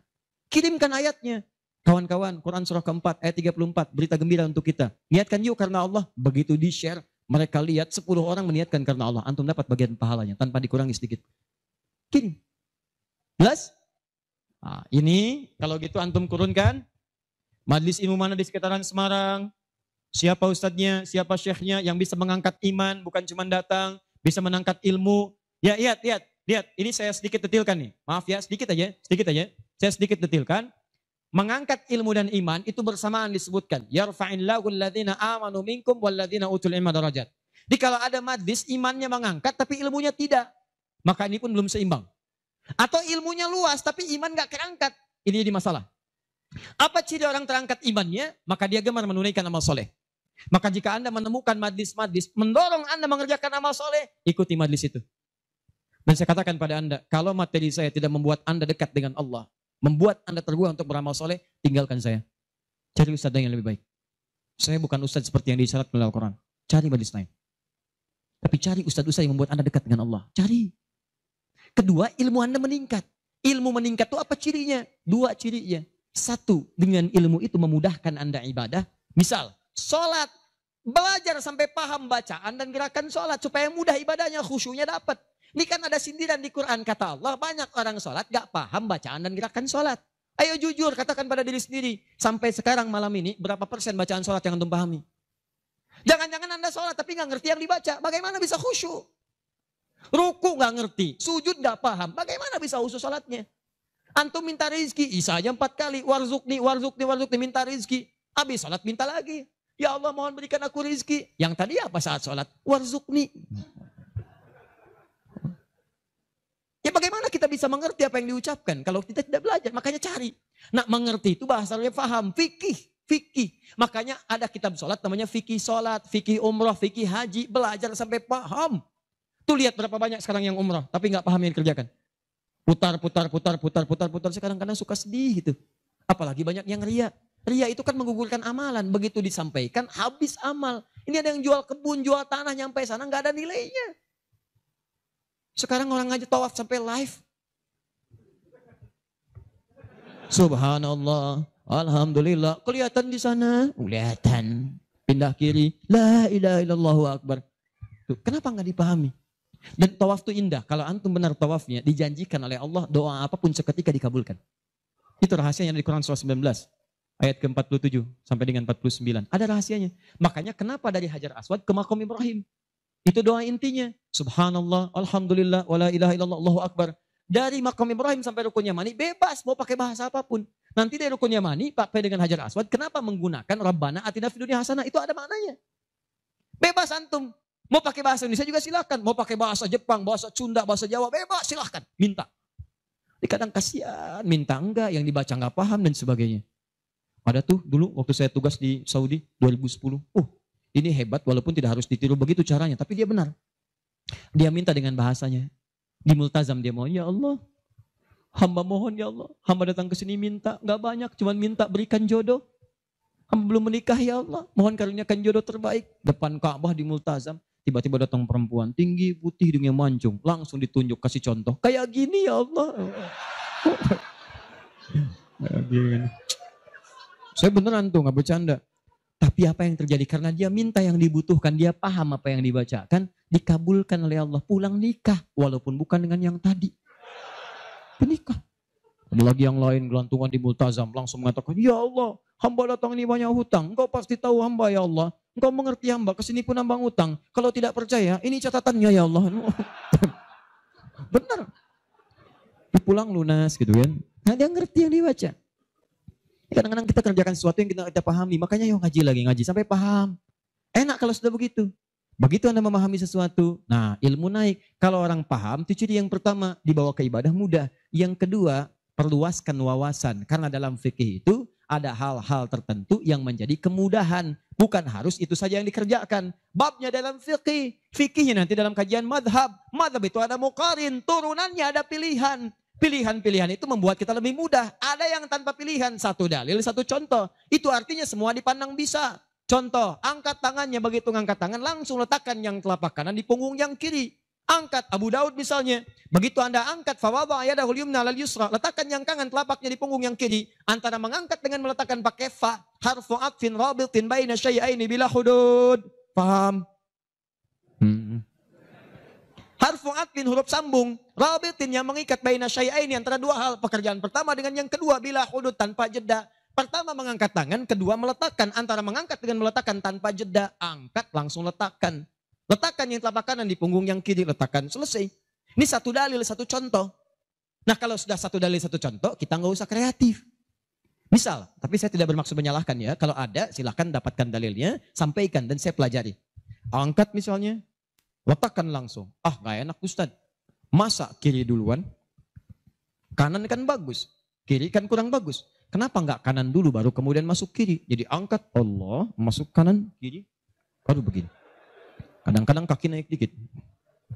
Kirimkan ayatnya. Kawan-kawan, Quran surah keempat, ayat 34. Berita gembira untuk kita. Niatkan yuk karena Allah. Begitu di-share, mereka lihat 10 orang meniatkan karena Allah. Antum dapat bagian pahalanya tanpa dikurangi sedikit. Kirim. Jelas? Nah, ini kalau gitu antum kurunkan majlis ilmu mana di sekitaran Semarang, siapa ustadznya, siapa syekhnya yang bisa mengangkat iman, bukan cuma datang, bisa mengangkat ilmu. Ya, lihat. Ini saya sedikit detilkan nih. Maaf ya, sedikit aja. Saya sedikit detilkan. Mengangkat ilmu dan iman itu bersamaan disebutkan. Yarfa'illahu alladhina amanu minkum walladhina utul ilma darajat. Jadi kalau ada majlis imannya mengangkat tapi ilmunya tidak, maka ini pun belum seimbang. Atau ilmunya luas tapi iman gak terangkat. Ini jadi masalah. Apa ciri orang terangkat imannya? Maka dia gemar menunaikan amal soleh. Maka jika Anda menemukan majlis-majlis mendorong Anda mengerjakan amal soleh, ikuti majlis itu. Dan saya katakan pada Anda, kalau materi saya tidak membuat Anda dekat dengan Allah, membuat Anda tergugah untuk beramal soleh, tinggalkan saya. Cari ustadz yang lebih baik. Saya bukan ustadz seperti yang disyarat oleh Al-Quran. Cari majlis lain. Tapi cari ustadz-ustadz yang membuat Anda dekat dengan Allah. Cari. Kedua, ilmu Anda meningkat. Ilmu meningkat itu apa cirinya? 2 cirinya. 1, dengan ilmu itu memudahkan Anda ibadah. Misal, sholat. Belajar sampai paham bacaan dan gerakan sholat. Supaya mudah ibadahnya, khusyunya dapat. Ini kan ada sindiran di Quran. Kata Allah, banyak orang sholat gak paham bacaan dan gerakan sholat. Ayo jujur, katakan pada diri sendiri. Sampai sekarang malam ini, berapa persen bacaan sholat yang antum pahami? Jangan-jangan Anda sholat tapi gak ngerti yang dibaca. Bagaimana bisa khusyuk? Ruku gak ngerti, sujud gak paham. Bagaimana bisa khusyuk sholatnya? Antum minta rezeki, Isa aja 4 kali. Warzukni, minta rezeki. Habis sholat minta lagi. Ya Allah mohon berikan aku rezeki. Yang tadi apa saat sholat? Warzukni. Ya bagaimana kita bisa mengerti apa yang diucapkan kalau kita tidak belajar? Makanya cari. Nah mengerti itu bahasanya paham, fikih. Makanya ada kitab sholat namanya fikih sholat, fikih umroh, fikih haji. Belajar sampai paham. Tuh lihat berapa banyak sekarang yang umroh tapi nggak paham yang dikerjakan. Putar. Sekarang kadang suka sedih gitu. Apalagi banyak yang ria. Ria itu kan menggugurkan amalan. Begitu disampaikan habis amal. Ini ada yang jual kebun, jual tanah nyampe sana nggak ada nilainya. Sekarang orang aja tawaf sampai live. Subhanallah, alhamdulillah. Kelihatan di sana, kelihatan. Pindah kiri, la ilaha illallahu akbar. Tuh, kenapa nggak dipahami? Dan tawaf itu indah. Kalau antum benar tawafnya, dijanjikan oleh Allah doa apapun seketika dikabulkan. Itu rahasianya di Quran surah 19. Ayat ke-47 sampai dengan 49. Ada rahasianya. Makanya kenapa dari Hajar Aswad ke Maqam Ibrahim? Itu doa intinya. Subhanallah, Alhamdulillah, wala ilaha illallah, Allahu Akbar. Dari Maqam Ibrahim sampai Rukun Yamani, bebas mau pakai bahasa apapun. Nanti dari Rukun Yamani, pakai dengan Hajar Aswad, kenapa menggunakan Rabbana atina fid dunya hasanah? Itu ada maknanya. Bebas antum. Mau pakai bahasa Indonesia juga silakan. Mau pakai bahasa Jepang, bahasa Sunda, bahasa Jawa, bebas silakan. Minta. Kadang kasihan, minta enggak, yang dibaca enggak paham dan sebagainya. Ada tuh dulu waktu saya tugas di Saudi 2010. Ini hebat walaupun tidak harus ditiru begitu caranya. Tapi dia benar. Dia minta dengan bahasanya. Di multazam dia mau, ya Allah. Hamba mohon ya Allah. Hamba datang ke sini minta. Enggak banyak, cuma minta berikan jodoh. Hamba belum menikah ya Allah. Mohon karuniakan jodoh terbaik. Depan Ka'bah di multazam. Tiba-tiba datang perempuan. Tinggi, putih, hidungnya mancung. Langsung ditunjuk, kasih contoh. Kayak gini ya Allah. Kayak gini. Saya beneran tuh, gak bercanda. Tapi apa yang terjadi? Karena dia minta yang dibutuhkan, dia paham apa yang dibacakan, dikabulkan oleh Allah. Pulang nikah, walaupun bukan dengan yang tadi. Menikah. Ada lagi yang lain, gelantungan di multazam, langsung mengatakan, ya Allah, hamba datang ini banyak hutang. Engkau pasti tahu hamba ya Allah. Engkau mengerti hamba, kesini pun hamba ngutang. Kalau tidak percaya, ini catatannya ya Allah. Benar. Pulang lunas gitu kan. Nah dia ngerti yang dibaca. Kadang-kadang kita kerjakan sesuatu yang kita pahami. Makanya yuk ngaji lagi, ngaji sampai paham. Enak kalau sudah begitu. Begitu Anda memahami sesuatu, nah ilmu naik. Kalau orang paham, itu ciri yang pertama, dibawa ke ibadah mudah. Yang kedua, perluaskan wawasan. Karena dalam fikih itu ada hal-hal tertentu yang menjadi kemudahan. Bukan harus itu saja yang dikerjakan. Babnya dalam fikih. Fikihnya nanti dalam kajian madhab. Madhab itu ada muqarin, turunannya ada pilihan. Pilihan-pilihan itu membuat kita lebih mudah. Ada yang tanpa pilihan, satu dalil, satu contoh. Itu artinya semua dipandang bisa. Contoh, angkat tangannya, begitu ngangkat tangan, langsung letakkan yang telapak kanan di punggung yang kiri. Angkat, Abu Daud misalnya. Begitu Anda angkat, fawadha yadahul yumna lal yusra, letakkan yang kanan telapaknya di punggung yang kiri. Antara mengangkat dengan meletakkan pakai fa, harfu atfin rabitin baina syai'aini bila hudud. Paham? Harfu atfin huruf sambung, rabitin yang mengikat baina syai'aini antara dua hal. Pekerjaan pertama dengan yang kedua bila hudud tanpa jeda. Pertama mengangkat tangan, kedua meletakkan. Antara mengangkat dengan meletakkan tanpa jeda, angkat langsung letakkan. Letakkan yang telapak kanan di punggung yang kiri, letakkan, selesai. Ini satu dalil, satu contoh. Nah kalau sudah satu dalil, satu contoh, kita nggak usah kreatif. Misal, tapi saya tidak bermaksud menyalahkan ya. Kalau ada, silahkan dapatkan dalilnya, sampaikan dan saya pelajari. Angkat misalnya, letakkan langsung. Gak enak Ustaz. Masa kiri duluan? Kanan kan bagus. Kiri kan kurang bagus. Kenapa nggak kanan dulu baru kemudian masuk kiri? Jadi angkat Allah, masuk kanan, kiri, baru begini. Kadang-kadang kaki naik dikit.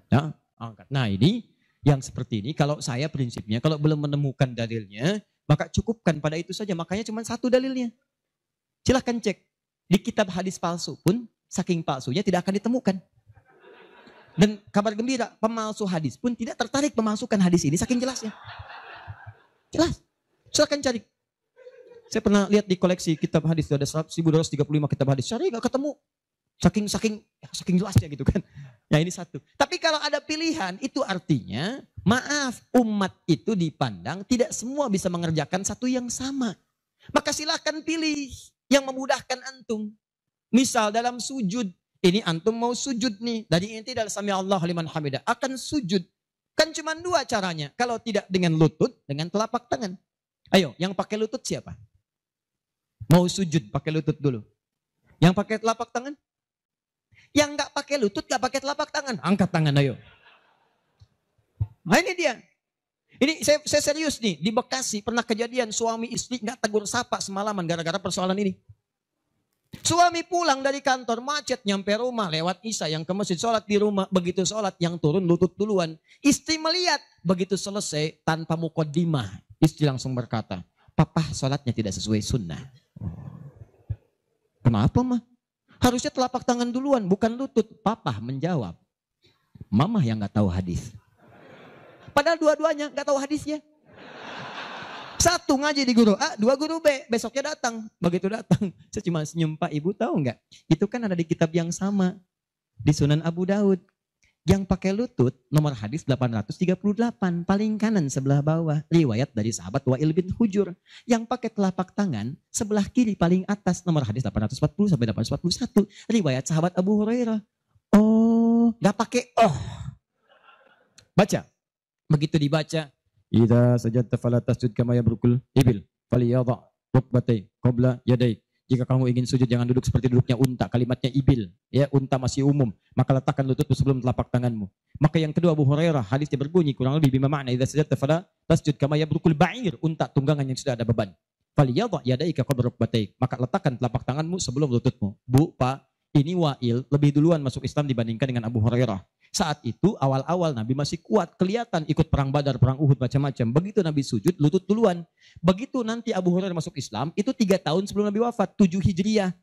Nah, angkat. Nah ini yang seperti ini, kalau saya prinsipnya, kalau belum menemukan dalilnya, maka cukupkan pada itu saja. Makanya cuma satu dalilnya. Silahkan cek. Di kitab hadis palsu pun, saking palsunya tidak akan ditemukan. Dan kabar gembira, pemalsu hadis pun tidak tertarik memasukkan hadis ini saking jelasnya. Jelas. Silahkan cari. Saya pernah lihat di koleksi kitab hadis, ada 1235 kitab hadis. Cari gak ketemu. Saking jelasnya gitu kan. Ya ini satu. Tapi kalau ada pilihan, itu artinya, maaf, umat itu dipandang tidak semua bisa mengerjakan satu yang sama. Maka silahkan pilih yang memudahkan antum. Misal dalam sujud, ini antum mau sujud nih. Dari inti dalam sami Allah liman hamidah. Akan sujud. Kan cuma dua caranya. Kalau tidak dengan lutut, dengan telapak tangan. Ayo, yang pakai lutut siapa? Mau sujud pakai lutut dulu. Yang pakai telapak tangan? Yang nggak pakai lutut, nggak pakai telapak tangan. Angkat tangan, ayo. Nah ini dia. Ini saya serius nih. Di Bekasi pernah kejadian suami istri nggak tegur sapa semalaman gara-gara persoalan ini. Suami pulang dari kantor macet nyampe rumah lewat isya yang ke masjid sholat di rumah. Begitu sholat yang turun lutut duluan. Istri melihat begitu selesai tanpa muqaddimah. Istri langsung berkata, papa sholatnya tidak sesuai sunnah. Kenapa mah? Harusnya telapak tangan duluan bukan lutut. Papa menjawab, mama yang gak tahu hadis. Padahal dua-duanya gak tahu hadisnya. Satu ngaji di guru A, dua guru B. Besoknya datang. Begitu datang, saya cuma senyum, Pak Ibu tahu nggak? Itu kan ada di kitab yang sama. Di Sunan Abu Daud. Yang pakai lutut, nomor hadis 838, paling kanan sebelah bawah. Riwayat dari sahabat Wa'il bin Hujur. Yang pakai telapak tangan, sebelah kiri paling atas, nomor hadis 840 sampai 841. Riwayat sahabat Abu Hurairah. Oh, gak pakai oh. Baca. Begitu dibaca. Idza sajadta fala tasjud kama yabrukul ibil. Faliyadha rukbatai qabla yadai. Jika kamu ingin sujud jangan duduk seperti duduknya unta. Kalimatnya ibil. Ya, unta masih umum. Maka letakkan lututmu sebelum telapak tanganmu. Maka yang kedua Abu Hurairah, hadisnya berbunyi kurang lebih bima makna idza sajadta fala tasjud kama yabrukul ba'ir. Unta tunggangan yang sudah ada beban. Faliyadha yadaika qabla rukbataik. Maka letakkan telapak tanganmu sebelum lututmu. Bu, Pak, ini Wa'il lebih duluan masuk Islam dibandingkan dengan Abu Hurairah. Saat itu awal-awal Nabi masih kuat, kelihatan ikut perang Badar, perang Uhud, macam-macam. Begitu Nabi sujud, lutut duluan. Begitu nanti Abu Hurairah masuk Islam, itu 3 tahun sebelum Nabi wafat, 7 Hijriah.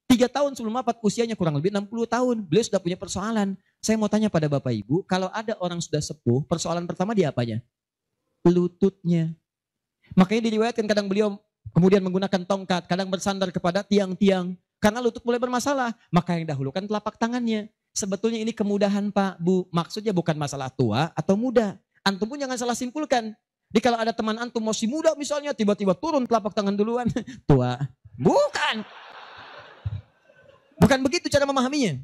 3 tahun sebelum wafat, usianya kurang lebih 60 tahun. Beliau sudah punya persoalan. Saya mau tanya pada Bapak Ibu, kalau ada orang sudah sepuh, persoalan pertama dia apanya? Lututnya. Makanya diriwayatkan kadang beliau kemudian menggunakan tongkat, kadang bersandar kepada tiang-tiang. Karena lutut mulai bermasalah, maka yang dahulukan telapak tangannya. Sebetulnya ini kemudahan Pak, Bu. Maksudnya bukan masalah tua atau muda. Antum pun jangan salah simpulkan. Jadi kalau ada teman antum masih muda misalnya, tiba-tiba turun telapak tangan duluan. Tua. Bukan. Bukan begitu cara memahaminya.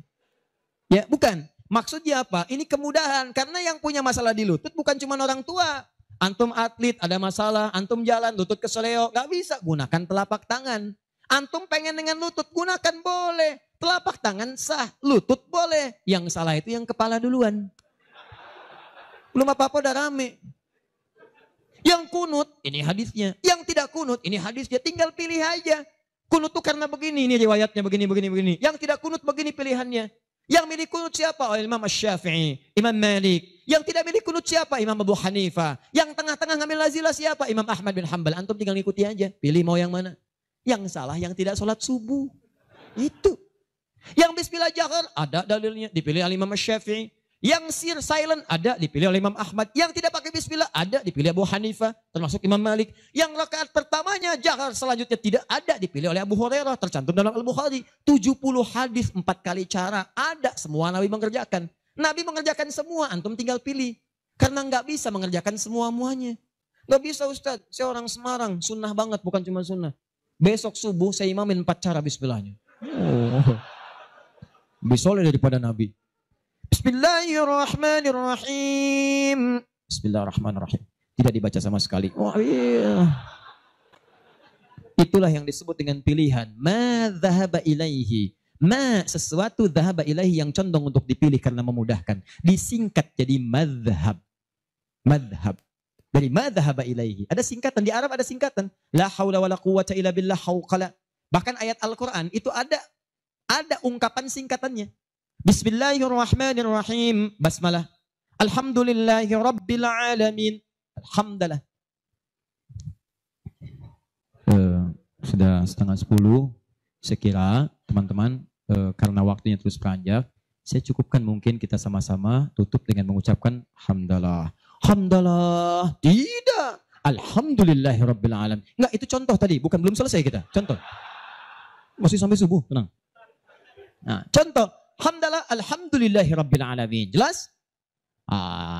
Ya, bukan. Maksudnya apa? Ini kemudahan. Karena yang punya masalah di lutut bukan cuma orang tua. Antum atlet, ada masalah. Antum jalan, lutut keseleo. Gak bisa. Gunakan telapak tangan. Antum pengen dengan lutut, gunakan boleh. Telapak tangan sah, lutut boleh. Yang salah itu yang kepala duluan. Belum apa-apa udah rame. Yang kunut, ini hadisnya. Yang tidak kunut, ini hadisnya. Tinggal pilih aja. Kunut tuh karena begini, ini riwayatnya begini. Yang tidak kunut begini pilihannya. Yang milih kunut siapa? Oh, Imam Syafi'i, Imam Malik. Yang tidak milih kunut siapa? Imam Abu Hanifah. Yang tengah-tengah ngambil lazilah siapa? Imam Ahmad bin Hanbal. Antum tinggal ngikuti aja. Pilih mau yang mana. Yang salah yang tidak sholat subuh. Itu. Yang bismillah jahar ada dalilnya, dipilih oleh Imam Syafi'i. Yang sir silent ada, dipilih oleh Imam Ahmad. Yang tidak pakai bismillah ada, dipilih Abu Hanifah, termasuk Imam Malik. Yang rakaat pertamanya jahar, selanjutnya tidak ada, dipilih oleh Abu Hurairah, tercantum dalam Al-Bukhari. 70 hadis 4 kali cara ada, semua Nabi mengerjakan. Nabi mengerjakan semua, antum tinggal pilih. Karena nggak bisa mengerjakan semua-muanya. Nggak bisa Ustaz, saya orang Semarang, sunnah banget, bukan cuma sunnah. Besok subuh saya imamin 4 cara bismillahnya. Oh. Lebih soleh daripada Nabi. Bismillahirrahmanirrahim. Bismillahirrahmanirrahim. Tidak dibaca sama sekali. Oh, iya. Itulah yang disebut dengan pilihan. Ma dhahaba ilaihi. Ma sesuatu dhahaba ilaihi yang condong untuk dipilih karena memudahkan. Disingkat jadi madhab. Madhab. Dari ma dhahaba ilaihi. Ada singkatan. Di Arab ada singkatan. La hawla wa la quwwata illa billah hawqala. Bahkan ayat Al-Quran itu ada ungkapan singkatannya. Bismillahirrahmanirrahim. Basmalah. Alhamdulillahi rabbil alamin. Alhamdulillah. Sudah 9:30. Saya kira teman-teman karena waktunya terus beranjak, saya cukupkan mungkin kita sama-sama tutup dengan mengucapkan hamdalah. Hamdalah. Tidak. Alhamdulillahi rabbil alamin. Enggak, itu contoh tadi, bukan belum selesai kita. Contoh. Masih sampai subuh, tenang. Nah, contoh, hamdalah alhamdulillahi rabbil alamin. Jelas?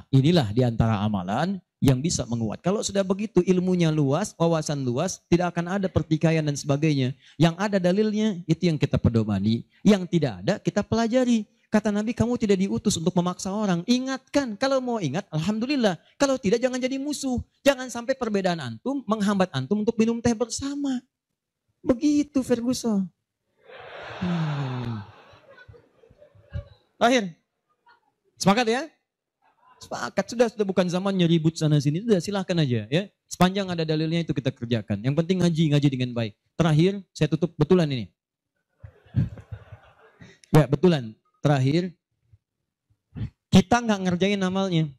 Inilah diantara amalan yang bisa menguat. Kalau sudah begitu ilmunya luas, wawasan luas, tidak akan ada pertikaian dan sebagainya. Yang ada dalilnya, itu yang kita pedomani. Yang tidak ada, kita pelajari. Kata Nabi, kamu tidak diutus untuk memaksa orang. Ingatkan, kalau mau ingat, alhamdulillah. Kalau tidak, jangan jadi musuh. Jangan sampai perbedaan antum menghambat antum untuk minum teh bersama. Begitu Ferguson. Akhir. Sepakat ya? Sepakat. Sudah bukan zamannya ribut sana sini. Sudah silahkan aja ya. Sepanjang ada dalilnya itu kita kerjakan. Yang penting ngaji dengan baik. Terakhir, saya tutup betulan ini. Ya, betulan. Terakhir, kita nggak ngerjain amalnya,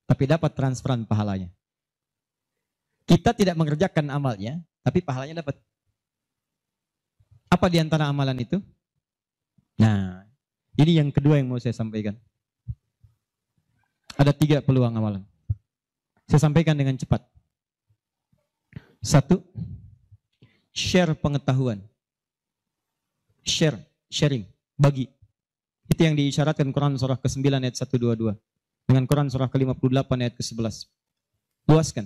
tapi dapat transferan pahalanya. Kita tidak mengerjakan amalnya, tapi pahalanya dapat. Apa di antara amalan itu? Nah, ini yang kedua yang mau saya sampaikan. Ada 3 peluang amalan. Saya sampaikan dengan cepat. 1, share pengetahuan. Sharing, bagi. Itu yang diisyaratkan Quran surah ke-9 ayat 122. Dengan Quran surah ke-58 ayat ke-11. Luaskan.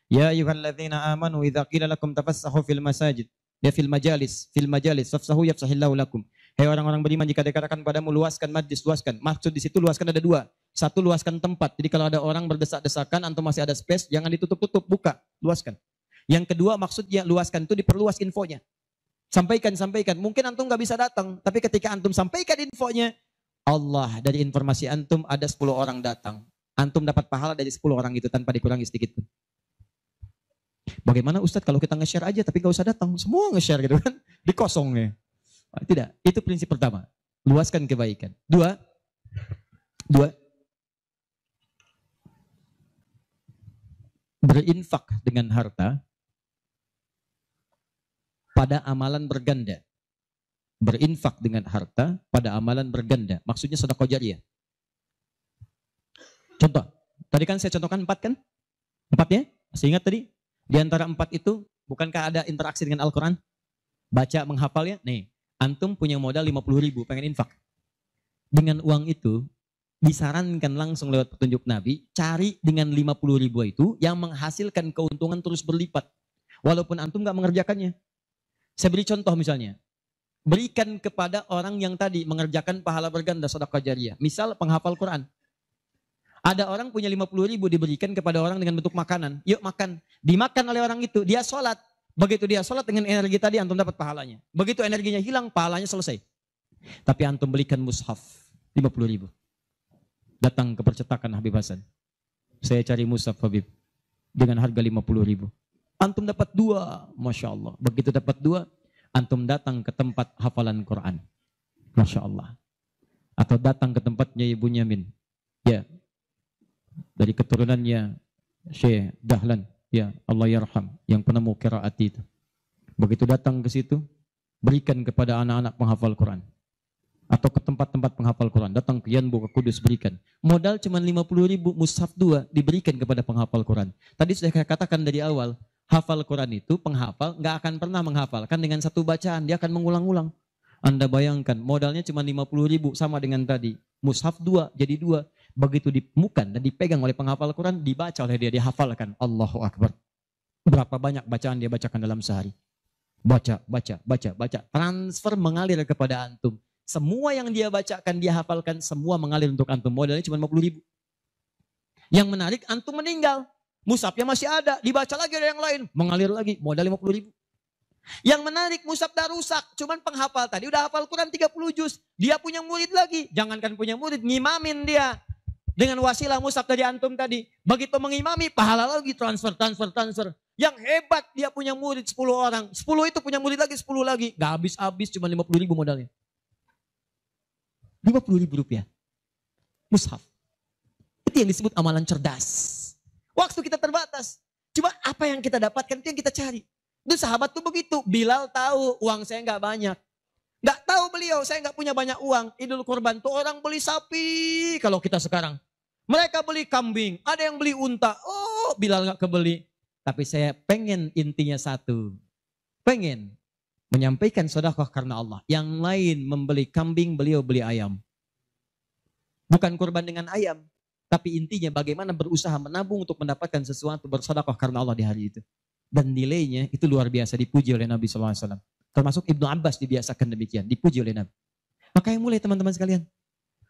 Ya ayyuhalladzina amanu idza qila lakum tafassahu fil masajid. Ya fil majalis fafsahu yafsahillahu lakum. Hei orang-orang beriman, jika dikatakan padamu luaskan majlis, luaskan. Maksud di situ luaskan ada dua. Satu, luaskan tempat. Jadi kalau ada orang berdesak-desakan, antum masih ada space, jangan ditutup-tutup, buka, luaskan. Yang kedua maksudnya luaskan itu diperluas infonya. Sampaikan. Mungkin antum nggak bisa datang, tapi ketika antum sampaikan infonya, Allah dari informasi antum ada 10 orang datang. Antum dapat pahala dari 10 orang itu tanpa dikurangi sedikit pun. Bagaimana Ustadz kalau kita nge-share aja tapi gak usah datang, semua nge-share gitu kan, dikosongnya. Tidak, itu prinsip pertama. Luaskan kebaikan. Dua, berinfak dengan harta pada amalan berganda. Berinfak dengan harta pada amalan berganda. Maksudnya sedekah jariyah. Contoh, tadi kan saya contohkan 4 kan? 4 ya? Masih ingat tadi? Di antara 4 itu, bukankah ada interaksi dengan Al-Quran? Baca, menghafalnya. Nih, antum punya modal 50.000, pengen infak. Dengan uang itu, disarankan langsung lewat petunjuk Nabi, cari dengan 50.000 itu yang menghasilkan keuntungan terus berlipat. Walaupun antum gak mengerjakannya. Saya beri contoh misalnya. Berikan kepada orang yang tadi mengerjakan pahala berganda sedekah jariyah. Misal penghafal Quran. Ada orang punya 50.000 diberikan kepada orang dengan bentuk makanan. Yuk makan. Dimakan oleh orang itu. Dia sholat. Begitu dia sholat dengan energi tadi antum dapat pahalanya. Begitu energinya hilang pahalanya selesai. Tapi antum belikan mushaf 50.000. Datang ke percetakan Habib Hasan. Saya cari mushaf Habib. Dengan harga 50.000. Antum dapat 2. Masya Allah. Begitu dapat 2. Antum datang ke tempat hafalan Quran. Masya Allah. Atau datang ke tempatnya Ibu Nyamin. Ya. Dari keturunannya Syekh Dahlan, ya Allah yarham, yang penemu qiraat itu. Begitu datang ke situ, berikan kepada anak-anak penghafal Quran. Atau ke tempat-tempat penghafal Quran, datang ke Yanbu, ke Kudus, berikan. Modal cuma 50.000, mushaf 2 diberikan kepada penghafal Quran. Tadi sudah saya katakan dari awal, hafal Quran itu penghafal nggak akan pernah menghafalkan dengan satu bacaan, dia akan mengulang-ulang. Anda bayangkan modalnya cuma 50.000 sama dengan tadi. Mushaf 2 jadi 2. Begitu dimukan dan dipegang oleh penghafal Quran, dibaca oleh dia, dihafalkan. Allahu Akbar. Berapa banyak bacaan dia bacakan dalam sehari. Baca. Transfer mengalir kepada antum. Semua yang dia bacakan, dia hafalkan, semua mengalir untuk antum. Modalnya cuma 50.000. Yang menarik, antum meninggal. Mushafnya masih ada, dibaca lagi ada yang lain. Mengalir lagi, modal 50.000. Yang menarik, mushaf dah rusak. Cuman penghafal tadi udah hafal Quran 30 juz. Dia punya murid lagi. Jangankan punya murid, ngimamin dia. Dengan wasilah mushaf dari antum tadi. Begitu mengimami, pahala lagi transfer. Yang hebat dia punya murid 10 orang. 10 itu punya murid lagi, 10 lagi. Gak habis-habis, cuma 50.000 modalnya. 50.000 rupiah. Mushaf. Itu yang disebut amalan cerdas. Waktu kita terbatas. Cuma apa yang kita dapatkan itu yang kita cari. Itu sahabat tuh begitu. Bilal tahu uang saya nggak banyak. Nggak tahu beliau, saya nggak punya banyak uang. Idul Kurban tuh orang beli sapi. Kalau kita sekarang. Mereka beli kambing. Ada yang beli unta. Oh, Bilal nggak kebeli. Tapi saya pengen intinya satu. Pengen menyampaikan sedekah karena Allah. Yang lain membeli kambing, beliau beli ayam. Bukan kurban dengan ayam. Tapi intinya bagaimana berusaha menabung untuk mendapatkan sesuatu bersedekah karena Allah di hari itu. Dan nilainya itu luar biasa dipuji oleh Nabi SAW. Termasuk Ibnu Abbas dibiasakan demikian. Dipuji oleh Nabi. Makanya mulai teman-teman sekalian.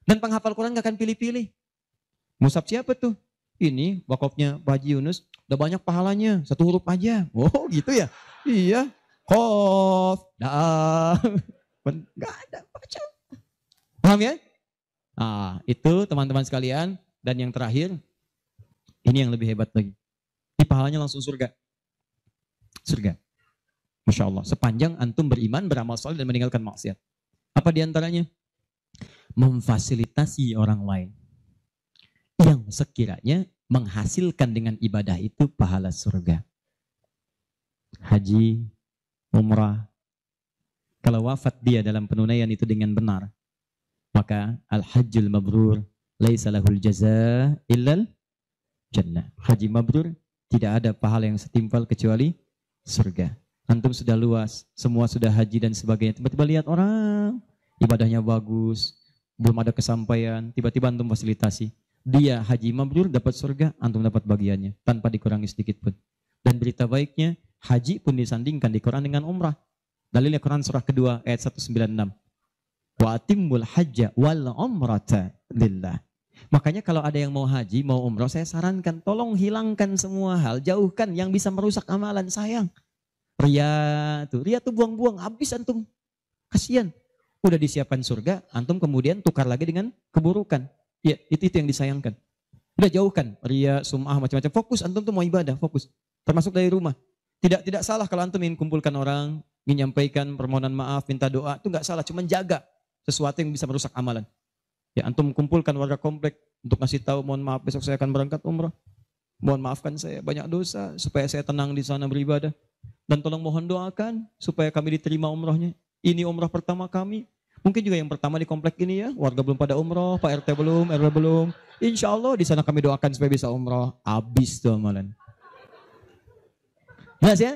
Dan penghafal Quran gak akan pilih-pilih. Mushaf siapa tuh? Ini wakafnya Pak Haji Yunus. Udah banyak pahalanya. 1 huruf aja. Oh gitu ya? Iya. Qaf. Dah. Gak ada. Baca. Paham ya? Nah itu teman-teman sekalian. Dan yang terakhir. Ini yang lebih hebat lagi. Ini pahalanya langsung surga. Surga. Masya Allah. Sepanjang antum beriman, beramal saleh dan meninggalkan maksiat. Apa diantaranya? Memfasilitasi orang lain. Yang sekiranya menghasilkan dengan ibadah itu pahala surga. Haji, umrah. Kalau wafat dia dalam penunaian itu dengan benar. Maka al-hajjul mabrur. Laisa lahul jaza illal jannah. Haji mabrur. Tidak ada pahala yang setimpal kecuali surga. Antum sudah luas, semua sudah haji dan sebagainya. Tiba-tiba lihat orang, ibadahnya bagus, belum ada kesampaian, tiba-tiba antum fasilitasi. Dia haji mabrur dapat surga, antum dapat bagiannya tanpa dikurangi sedikit pun. Dan berita baiknya, haji pun disandingkan di Quran dengan umrah. Dalilnya Quran surah kedua ayat 196. Wa atimmul hajja wal umrata lillah. Makanya kalau ada yang mau haji, mau umrah, saya sarankan tolong hilangkan semua hal, jauhkan yang bisa merusak amalan, sayang. Ria tuh buang-buang, habis antum. Kasihan. Udah disiapkan surga, antum kemudian tukar lagi dengan keburukan. Ya, itu yang disayangkan. Udah jauhkan ria, sum'ah, macam-macam. Fokus, antum tuh mau ibadah, fokus. Termasuk dari rumah. Tidak salah kalau antum ingin kumpulkan orang, ingin nyampaikan permohonan maaf, minta doa, itu nggak salah, cuman jaga sesuatu yang bisa merusak amalan. Ya, antum kumpulkan warga komplek untuk ngasih tahu, mohon maaf besok saya akan berangkat umrah. Mohon maafkan saya banyak dosa supaya saya tenang di sana beribadah. Dan tolong mohon doakan supaya kami diterima umrahnya. Ini umrah pertama kami. Mungkin juga yang pertama di komplek ini ya, warga belum pada umrah, Pak RT belum, RW belum. Insya Allah di sana kami doakan supaya bisa umrah. Habis tuh amalan. Jelas ya?